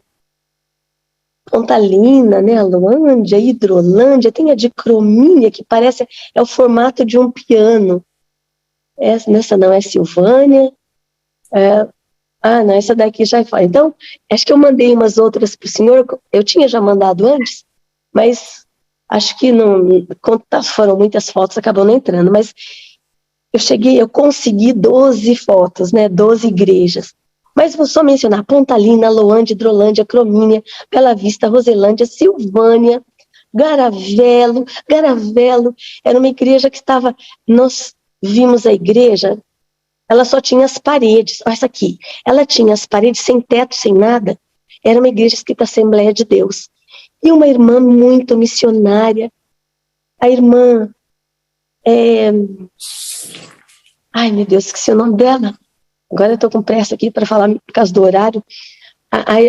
Pontalina, né, Aloândia, Hidrolândia, tem a de Cromínia, que parece, é o formato de um piano. Essa não é Silvânia, não, essa daqui já foi. Então, acho que eu mandei umas outras para o senhor, eu tinha já mandado antes, mas acho que não, foram muitas fotos, acabou não entrando, mas eu consegui 12 fotos, né, 12 igrejas. Mas vou só mencionar Pontalina, Loândia, Hidrolândia, Cromínia, Bela Vista, Roselândia, Silvânia, Garavelo. Garavelo era uma igreja que estava... Nós vimos a igreja, ela só tinha as paredes. Olha essa aqui. Ela tinha as paredes sem teto, sem nada. Era uma igreja escrita Assembleia de Deus. E uma irmã muito missionária. A irmã... Ai, meu Deus, esqueci o nome dela. Agora eu estou com pressa aqui para falar por causa do horário. A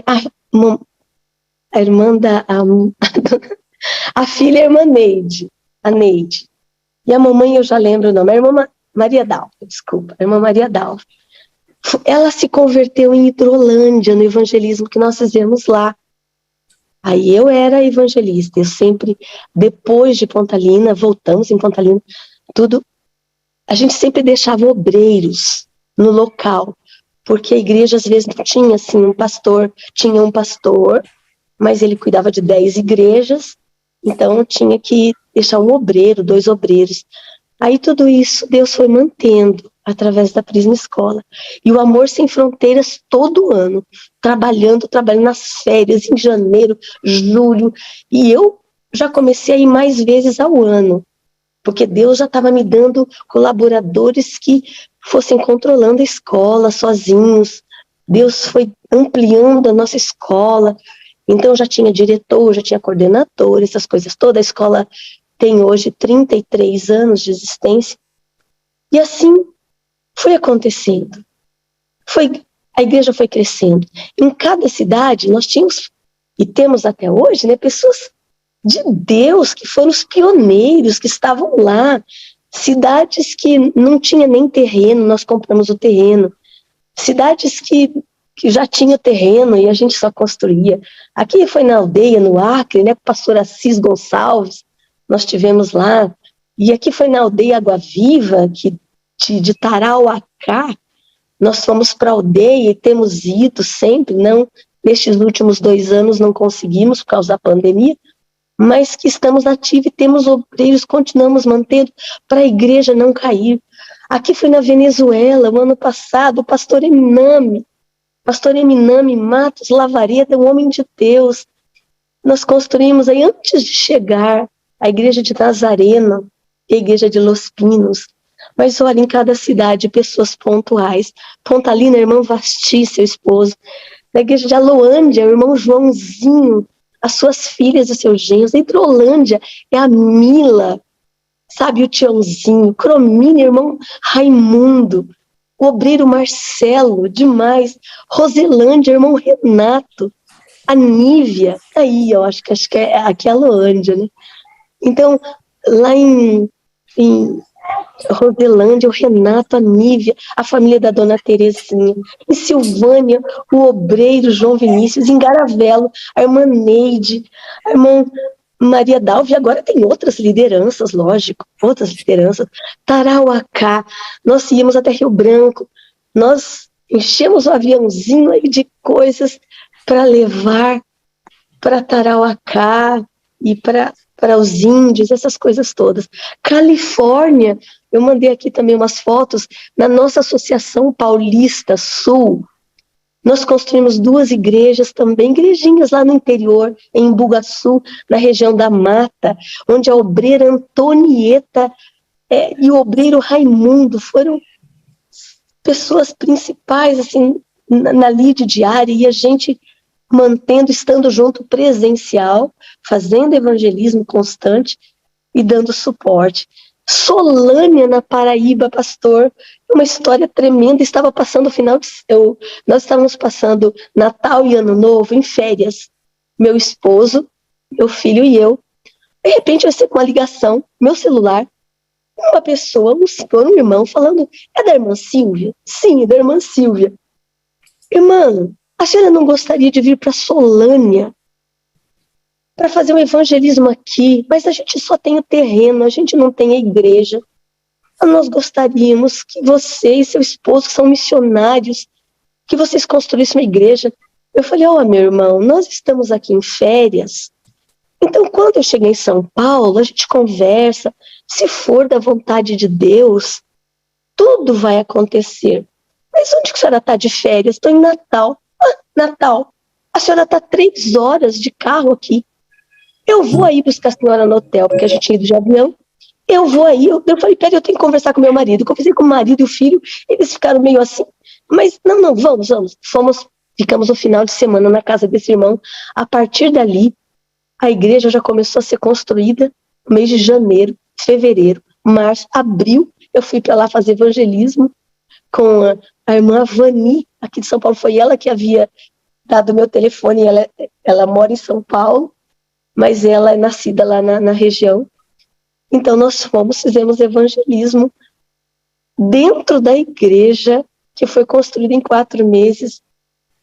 irmã da... A filha é a irmã Neide. A Neide. E a mamãe eu já lembro o nome. A irmã Maria Dalva, desculpa. A irmã Maria Dalva. Ela se converteu em Hidrolândia, no evangelismo que nós fizemos lá. Aí eu era evangelista. Eu sempre, depois de Pontalina, voltamos em Pontalina, tudo... A gente sempre deixava obreiros no local, porque a igreja às vezes não tinha assim um pastor, tinha um pastor, mas ele cuidava de 10 igrejas, então tinha que deixar um obreiro, 2 obreiros. Aí tudo isso Deus foi mantendo através da Prisma Escola. E o Amor Sem Fronteiras todo ano, trabalhando nas férias, em janeiro, julho, e eu já comecei a ir mais vezes ao ano, porque Deus já estava me dando colaboradores que fossem controlando a escola sozinhos. Deus foi ampliando a nossa escola. Então já tinha diretor, já tinha coordenador, essas coisas todas. A escola tem hoje 33 anos de existência. E assim foi acontecendo. A igreja foi crescendo. Em cada cidade nós tínhamos, e temos até hoje, né, pessoas de Deus, que foram os pioneiros, que estavam lá, cidades que não tinha nem terreno, nós compramos o terreno, cidades que já tinha terreno e a gente só construía. Aqui foi na aldeia, no Acre, né, com o pastor Assis Gonçalves, nós tivemos lá, e aqui foi na aldeia Água Viva, de Tarauacá, nós fomos para a aldeia e temos ido sempre, não, nestes últimos 2 anos não conseguimos por causa da pandemia, mas que estamos ativos e temos obreiros, continuamos mantendo para a igreja não cair. Aqui foi na Venezuela, o ano passado, o pastor Eminami Matos Lavareda, um homem de Deus. Nós construímos aí, antes de chegar, a igreja de Nazareno e a igreja de Los Pinos. Mas olha, em cada cidade, pessoas pontuais. Pontalina, irmão Vasti, seu esposo. Na igreja de Aloândia, o irmão Joãozinho, as suas filhas e seus genros. Hidrolândia é a Mila, sabe, o Tiãozinho. Cromínia, irmão Raimundo. O obreiro Marcelo, demais. Roselândia, irmão Renato. A Nívia, aí, eu acho que é aqui a Loândia, né? Então, lá em Roselândia, o Renato, a Nívia, a família da Dona Terezinha. Em Silvânia, o obreiro João Vinícius. Em Garavelo, a irmã Neide, a irmã Maria Dalva. E agora tem outras lideranças, lógico, outras lideranças. Tarauacá, nós íamos até Rio Branco, nós enchemos o aviãozinho aí de coisas para levar para Tarauacá e para os índios, essas coisas todas. Califórnia, eu mandei aqui também umas fotos, na nossa Associação Paulista Sul, nós construímos 2 igrejas também, igrejinhas lá no interior, em Bugaçu, na região da Mata, onde a obreira Antonieta e o obreiro Raimundo foram pessoas principais, assim, na lide diária, e a gente mantendo, estando junto presencial, fazendo evangelismo constante e dando suporte. Solânia, na Paraíba, pastor, uma história tremenda. Estava passando o final de... Nós estávamos passando Natal e Ano Novo em férias. Meu esposo, meu filho e eu. De repente eu recebi uma ligação, meu celular, uma pessoa, um senhor, um irmão, falando: é da irmã Silvia? Sim, é da irmã Silvia. Irmã, a senhora não gostaria de vir para Solânia para fazer um evangelismo aqui? Mas a gente só tem o terreno, a gente não tem a igreja. Nós gostaríamos que você e seu esposo, que são missionários, que vocês construíssem uma igreja. Eu falei: ó, meu irmão, nós estamos aqui em férias, então quando eu chegar em São Paulo, a gente conversa, se for da vontade de Deus, tudo vai acontecer. mas onde que a senhora está de férias? Estou em Natal. Ah, Natal. A senhora está 3 horas de carro aqui. Eu vou aí buscar a senhora no hotel, porque a gente tinha ido de avião. Eu vou aí. Eu falei, peraí, eu tenho que conversar com meu marido. Eu conversei com o marido e o filho, eles ficaram meio assim. Mas, não, vamos. Ficamos no final de semana na casa desse irmão. A partir dali, a igreja já começou a ser construída no mês de janeiro, fevereiro, março, abril. Eu fui para lá fazer evangelismo com a irmã Vani, aqui de São Paulo. Foi ela que havia dado meu telefone. Ela mora em São Paulo, mas ela é nascida lá na região. Então nós fizemos evangelismo dentro da igreja, que foi construída em 4 meses,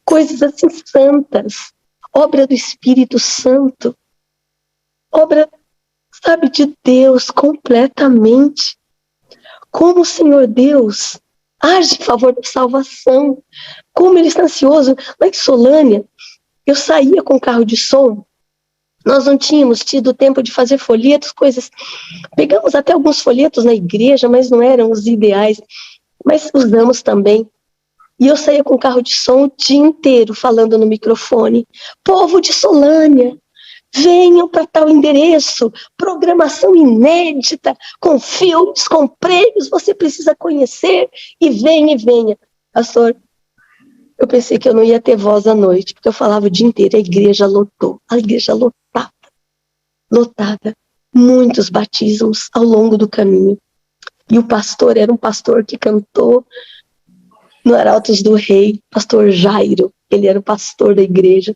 coisas assim santas, obra do Espírito Santo, obra, sabe, de Deus completamente. Como o Senhor Deus age em favor da salvação, como Ele está ansioso. Lá em Solânia, eu saía com carro de som, nós não tínhamos tido tempo de fazer folhetos, coisas. Pegamos até alguns folhetos na igreja, mas não eram os ideais, mas usamos também. E eu saía com carro de som o dia inteiro falando no microfone. Povo de Solânia, venham para tal endereço, programação inédita, com filmes, com prêmios, você precisa conhecer, e venha. Pastor, eu pensei que eu não ia ter voz à noite, porque eu falava o dia inteiro, a igreja lotou, lotada, muitos batismos ao longo do caminho. E o pastor era um pastor que cantou no Arautos do Rei, pastor Jairo, ele era o pastor da igreja.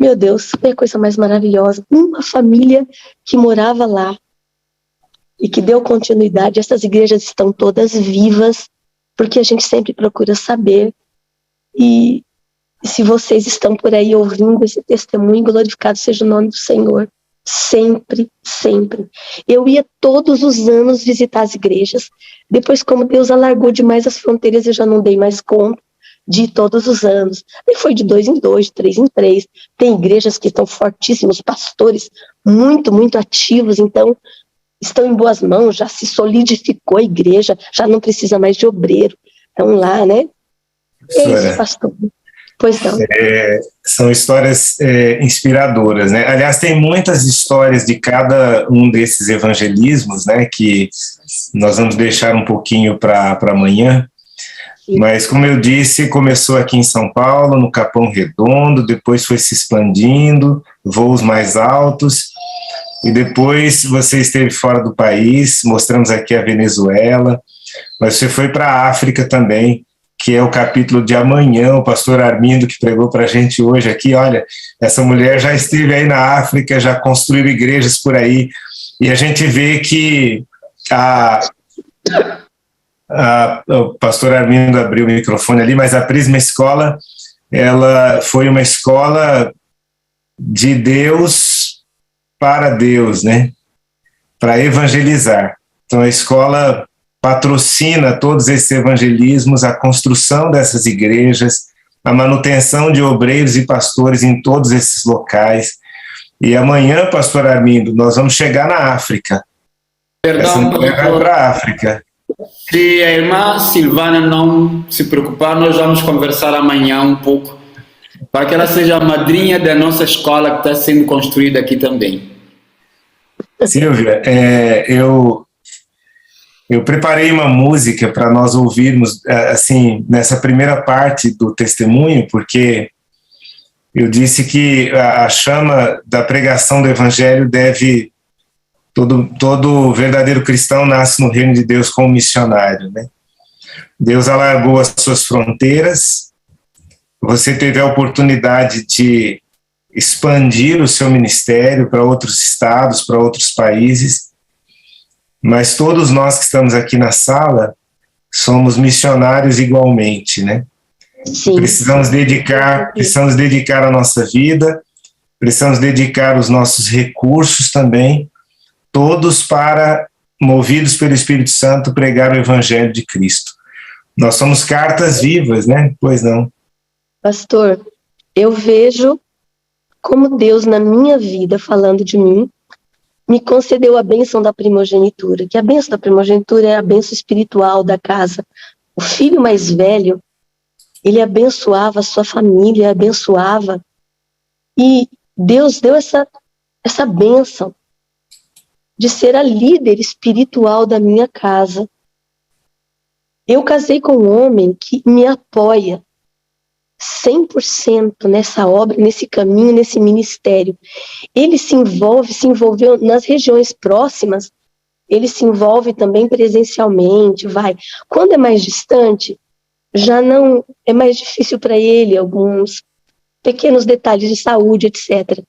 Meu Deus, foi a coisa mais maravilhosa. Uma família que morava lá e que deu continuidade. Essas igrejas estão todas vivas, porque a gente sempre procura saber. E se vocês estão por aí ouvindo esse testemunho, glorificado seja o nome do Senhor. Sempre. Eu ia todos os anos visitar as igrejas. Depois, como Deus alargou demais as fronteiras, eu já não dei mais conta de ir todos os anos. E foi de 2 em 2, de 3 em 3. Tem igrejas que estão fortíssimos, pastores muito ativos, então estão em boas mãos, já se solidificou a igreja, já não precisa mais de obreiro. Estão lá, né? É isso, pastor. Pois não. São histórias inspiradoras, né? Aliás, tem muitas histórias de cada um desses evangelismos, né? Que nós vamos deixar um pouquinho para amanhã. Sim. Mas, como eu disse, começou aqui em São Paulo, no Capão Redondo, depois foi se expandindo, voos mais altos, e depois você esteve fora do país, mostramos aqui a Venezuela, mas você foi para a África também, que é o capítulo de amanhã, o pastor Armindo, que pregou para a gente hoje aqui, olha, essa mulher já esteve aí na África, já construiu igrejas por aí, e a gente vê que o pastor Armindo abriu o microfone ali, mas a Prisma Escola, ela foi uma escola de Deus para Deus, né? Para evangelizar. Então a escola patrocina todos esses evangelismos, a construção dessas igrejas, a manutenção de obreiros e pastores em todos esses locais. E amanhã, pastor Armindo, nós vamos chegar na África. Essa mulher vai para a África. Se a irmã Silvana não se preocupar, nós vamos conversar amanhã um pouco, para que ela seja a madrinha da nossa escola que está sendo construída aqui também. Silvia, eu preparei uma música para nós ouvirmos, assim, nessa primeira parte do testemunho, porque eu disse que a chama da pregação do Evangelho deve... Todo verdadeiro cristão nasce no reino de Deus como missionário, né? Deus alargou as suas fronteiras, você teve a oportunidade de expandir o seu ministério para outros estados, para outros países, mas todos nós que estamos aqui na sala somos missionários igualmente, né? Sim. Precisamos dedicar a nossa vida, precisamos dedicar os nossos recursos também, todos para, movidos pelo Espírito Santo, pregar o Evangelho de Cristo. Nós somos cartas vivas, né? Pois não. Pastor, eu vejo como Deus, na minha vida, falando de mim, me concedeu a bênção da primogenitura, que a bênção da primogenitura é a bênção espiritual da casa. O filho mais velho, ele abençoava a sua família, abençoava. E Deus deu essa bênção de ser a líder espiritual da minha casa. Eu casei com um homem que me apoia 100% nessa obra, nesse caminho, nesse ministério. Ele se envolveu nas regiões próximas, ele se envolve também presencialmente, vai. Quando é mais distante, já não é mais difícil para ele, alguns pequenos detalhes de saúde, etc.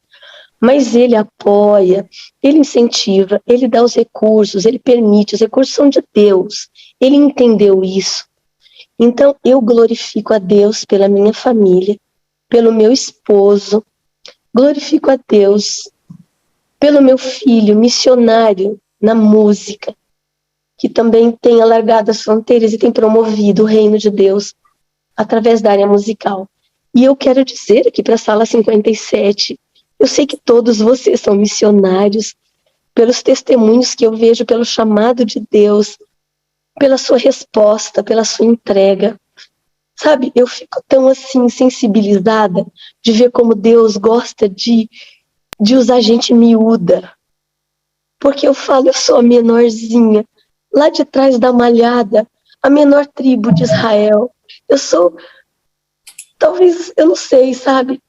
Mas ele apoia, ele incentiva, ele dá os recursos, ele permite, os recursos são de Deus. Ele entendeu isso. Então, eu glorifico a Deus pela minha família, pelo meu esposo, glorifico a Deus pelo meu filho, missionário na música, que também tem alargado as fronteiras e tem promovido o reino de Deus através da área musical. E eu quero dizer aqui para a sala 57, eu sei que todos vocês são missionários, pelos testemunhos que eu vejo, pelo chamado de Deus, pela sua resposta, pela sua entrega. Sabe, eu fico tão assim sensibilizada de ver como Deus gosta de usar gente miúda. Porque eu falo, eu sou a menorzinha, lá de trás da malhada, a menor tribo de Israel. Eu sou, talvez, eu não sei, sabe?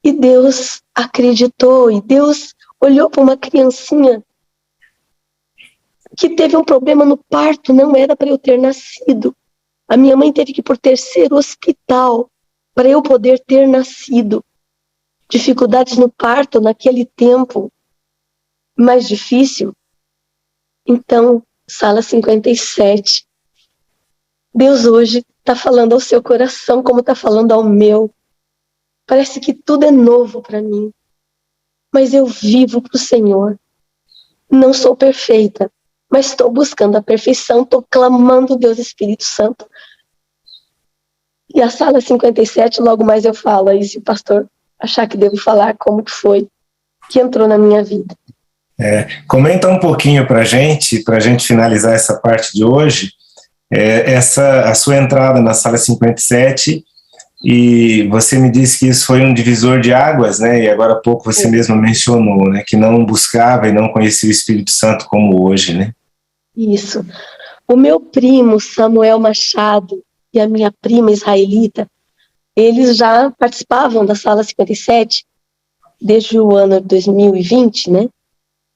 E Deus acreditou, e Deus olhou para uma criancinha que teve um problema no parto, não era para eu ter nascido. A minha mãe teve que ir por terceiro hospital para eu poder ter nascido. Dificuldades no parto naquele tempo, mais difícil. Então, sala 57, Deus hoje está falando ao seu coração como está falando ao meu. Parece que tudo é novo para mim, mas eu vivo para o Senhor. Não sou perfeita, mas estou buscando a perfeição, estou clamando Deus Espírito Santo. E a sala 57, logo mais eu falo, aí se o pastor achar que devo falar como que foi, que entrou na minha vida. Comenta um pouquinho para a gente finalizar essa parte de hoje, a sua entrada na sala 57, e você me disse que isso foi um divisor de águas, né? E agora há pouco você mesmo mencionou, né? Que não buscava e não conhecia o Espírito Santo como hoje, né? Isso. O meu primo Samuel Machado e a minha prima israelita, eles já participavam da sala 57 desde o ano 2020, né?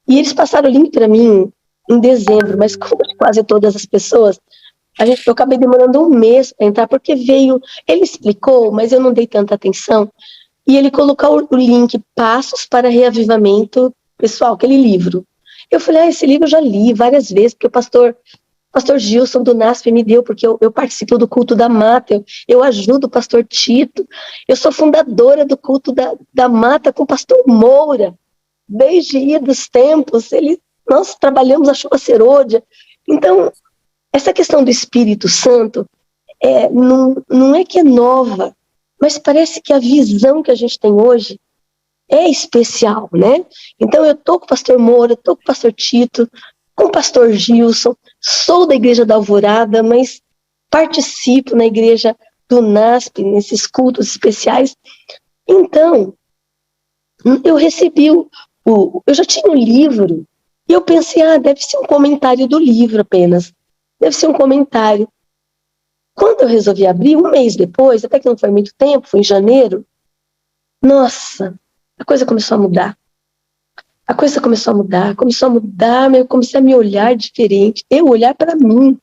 E eles passaram o link para mim em dezembro, mas como quase todas as pessoas, eu acabei demorando um mês para entrar, porque ele explicou, mas eu não dei tanta atenção, e ele colocou o link Passos para Reavivamento Pessoal, aquele livro. Eu falei, esse livro eu já li várias vezes, porque o pastor Gilson do NASP me deu, porque eu participo do culto da mata, eu ajudo o pastor Tito, eu sou fundadora do culto da mata com o pastor Moura, desde dos tempos, nós trabalhamos a chuva serôdia. Então, essa questão do Espírito Santo não é que é nova, mas parece que a visão que a gente tem hoje é especial, né? Então, eu estou com o pastor Moura, estou com o pastor Tito, com o pastor Gilson, sou da Igreja da Alvorada, mas participo na Igreja do NASP, nesses cultos especiais. Então, eu recebi eu já tinha um livro, e eu pensei, deve ser um comentário do livro apenas. Deve ser um comentário. Quando eu resolvi abrir, um mês depois, até que não foi muito tempo, foi em janeiro, nossa, a coisa começou a mudar. Eu comecei a me olhar diferente, eu olhar para mim.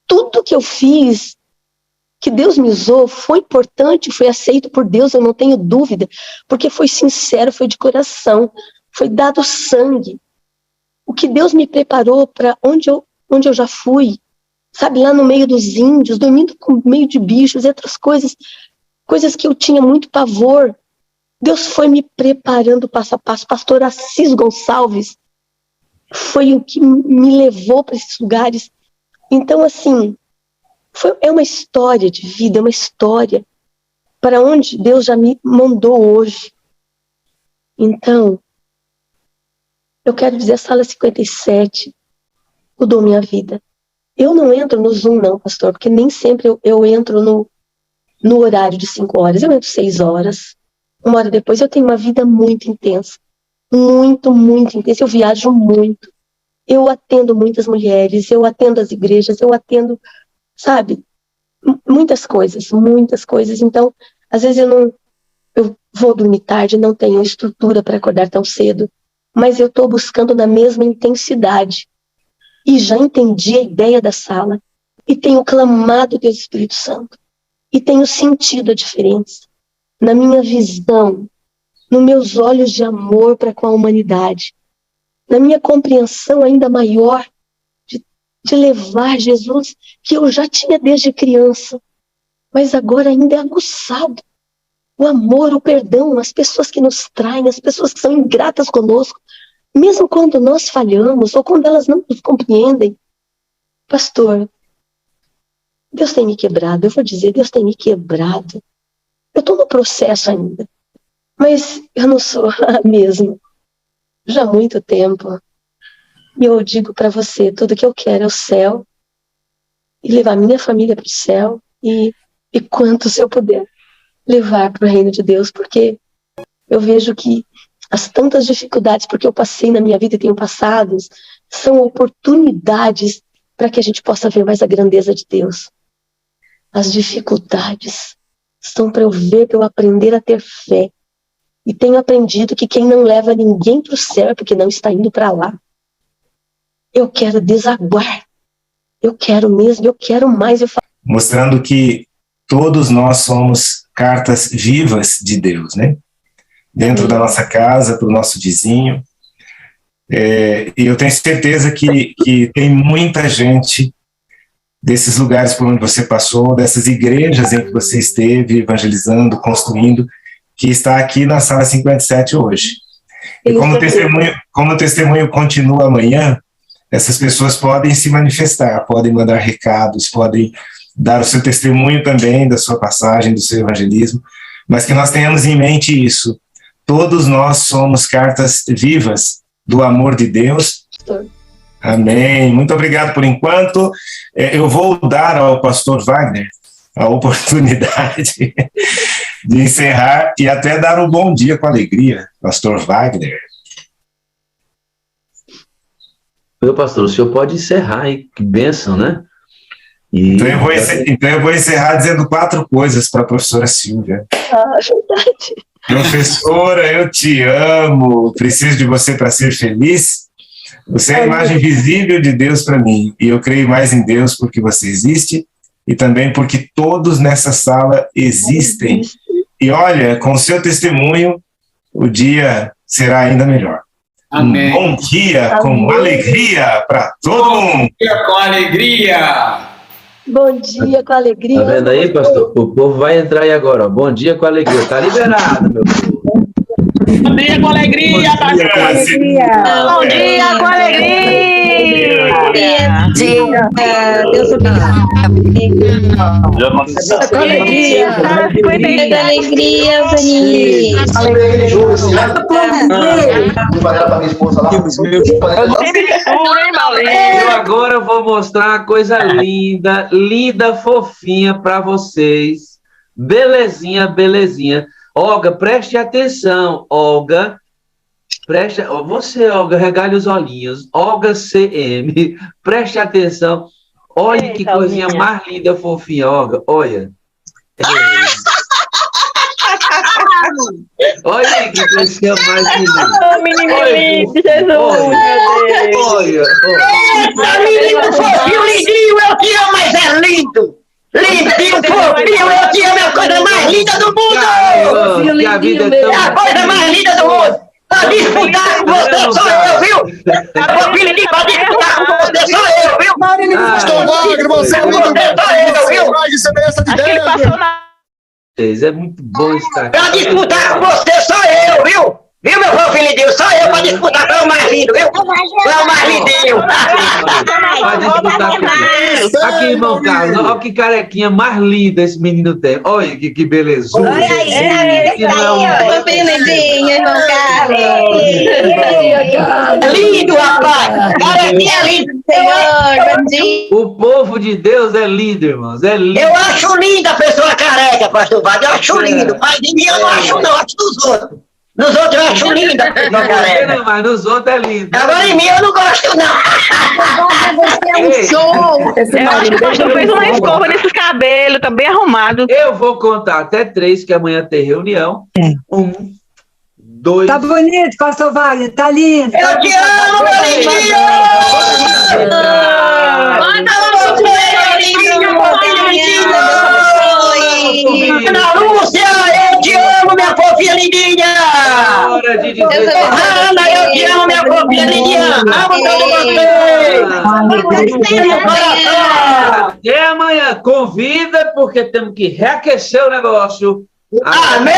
Tudo que eu fiz, que Deus me usou, foi importante, foi aceito por Deus, eu não tenho dúvida, porque foi sincero, foi de coração, foi dado sangue. O que Deus me preparou para onde eu já fui, sabe, lá no meio dos índios, dormindo com meio de bichos e outras coisas que eu tinha muito pavor. Deus foi me preparando passo a passo. Pastor Assis Gonçalves foi o que me levou para esses lugares. Então, assim, é uma história de vida, é uma história para onde Deus já me mandou hoje. Então, eu quero dizer, a sala 57 mudou minha vida. Eu não entro no Zoom não, pastor, porque nem sempre eu entro no horário de 5 horas, eu entro 6 horas. 1 hora depois eu tenho uma vida muito intensa. Muito, muito intensa. Eu viajo muito. Eu atendo muitas mulheres, eu atendo as igrejas, eu atendo, sabe, muitas coisas, muitas coisas. Então, às vezes eu vou dormir tarde, não tenho estrutura para acordar tão cedo, mas eu estou buscando na mesma intensidade. E já entendi a ideia da sala, e tenho clamado Deus Espírito Santo, e tenho sentido a diferença na minha visão, nos meus olhos de amor para com a humanidade, na minha compreensão ainda maior de levar Jesus, que eu já tinha desde criança, mas agora ainda é aguçado. O amor, o perdão, as pessoas que nos traem, as pessoas que são ingratas conosco, mesmo quando nós falhamos ou quando elas não nos compreendem. Pastor, Deus tem me quebrado, eu vou dizer, Deus tem me quebrado. Eu estou no processo ainda, mas eu não sou a mesma. Já há muito tempo. E eu digo para você, tudo que eu quero é o céu, e levar minha família para o céu, e quanto se eu puder levar para o reino de Deus, porque eu vejo que as tantas dificuldades, porque eu passei na minha vida e tenho passado, são oportunidades para que a gente possa ver mais a grandeza de Deus. As dificuldades são para eu ver, para eu aprender a ter fé. E tenho aprendido que quem não leva ninguém para o céu é porque não está indo para lá. Eu quero desaguar. Eu quero mesmo, eu quero mais. Mostrando que todos nós somos cartas vivas de Deus, né? Dentro da nossa casa, para o nosso vizinho. E eu tenho certeza que tem muita gente desses lugares por onde você passou, dessas igrejas em que você esteve evangelizando, construindo, que está aqui na sala 57 hoje. E como o testemunho continua amanhã, essas pessoas podem se manifestar, podem mandar recados, podem dar o seu testemunho também da sua passagem, do seu evangelismo, mas que nós tenhamos em mente isso. Todos nós somos cartas vivas do amor de Deus. Amém. Muito obrigado por enquanto. Eu vou dar ao pastor Wagner a oportunidade de encerrar e até dar um bom dia com alegria, pastor Wagner. Meu pastor, o senhor pode encerrar aí, que bênção, né? Então eu vou encerrar dizendo 4 coisas para a professora Silvia. Verdade. Professora, eu te amo, preciso de você para ser feliz. Você é a imagem visível de Deus para mim, e eu creio mais em Deus porque você existe, e também porque todos nessa sala existem. E olha, com o seu testemunho, o dia será ainda melhor. Amém. Um bom dia com alegria para todo mundo. Bom dia com alegria. Bom dia com alegria. Tá vendo aí, pastor? O povo vai entrar aí agora, ó. Bom dia com alegria. Tá liberado, meu povo. Bom dia com alegria, pastor. Bom dia com alegria. Bom dia. Deus abençoe. Com alegria. Com alegria, Vani. Eu agora vou mostrar uma coisa linda, linda, fofinha para vocês. Belezinha, belezinha. Olga, preste atenção, Olga. Você, Olga, regale os olhinhos. Olga CM, preste atenção. Olha que coisinha mais linda, fofinha, Olga. Olha. Olha que coisinha mais linda. Menino lindo, Jesus, meu Deus. Olha. Essa menino fofinho, lindinho, eu te amo, mas é lindo. Limpinho, fofinho, eu te amo, é a coisa mais linda do mundo! Que a vida é tão... É a coisa mais linda do mundo! Pra disputar com você sou eu, viu? A filha de pra disputar com você sou eu, viu? Pastor Wagner, você é muito bom, mais de semelhança de Deus. É muito bom estar aqui. Pra disputar com você sou eu, viu? Viu, meu povo, filho de Deus? Sou eu pra disputar com o mais lindo, viu? É o mais lindinho. Vai disputar comigo. Aqui, irmão Carlos, olha que carequinha mais linda esse menino tem. Olha que beleza. Olha aí, Bem lindinho, irmão Carlos. Lindo, rapaz. Carequinha lindo. Senhor, bom dia. O povo de Deus é lindo, irmãos. É lindo. Eu acho linda a pessoa careca. careca, pastor Wagner, eu acho lindo. Mas de mim eu não acho, não, acho dos outros. Nos outros eu acho linda a pessoa careca. Não, mas nos outros é lindo. Agora em mim eu não gosto, não. Você é um show. Eu acho que o pastor fez uma escova nesses cabelos, tá bem arrumado. Eu vou contar até 3, que amanhã tem reunião. 1, 2... Tá bonito, pastor Wagner, tá lindo. Eu te amo, meu lindinho! Manda lá pro meu lindinho! Ana Lúcia, eu te amo, minha fofinha lindinha! Hora de dizer... Ana, eu te amo, minha fofinha lindinha! Amo todos vocês! Até amanhã. Convida, porque temos que reaquecer o negócio. Amém!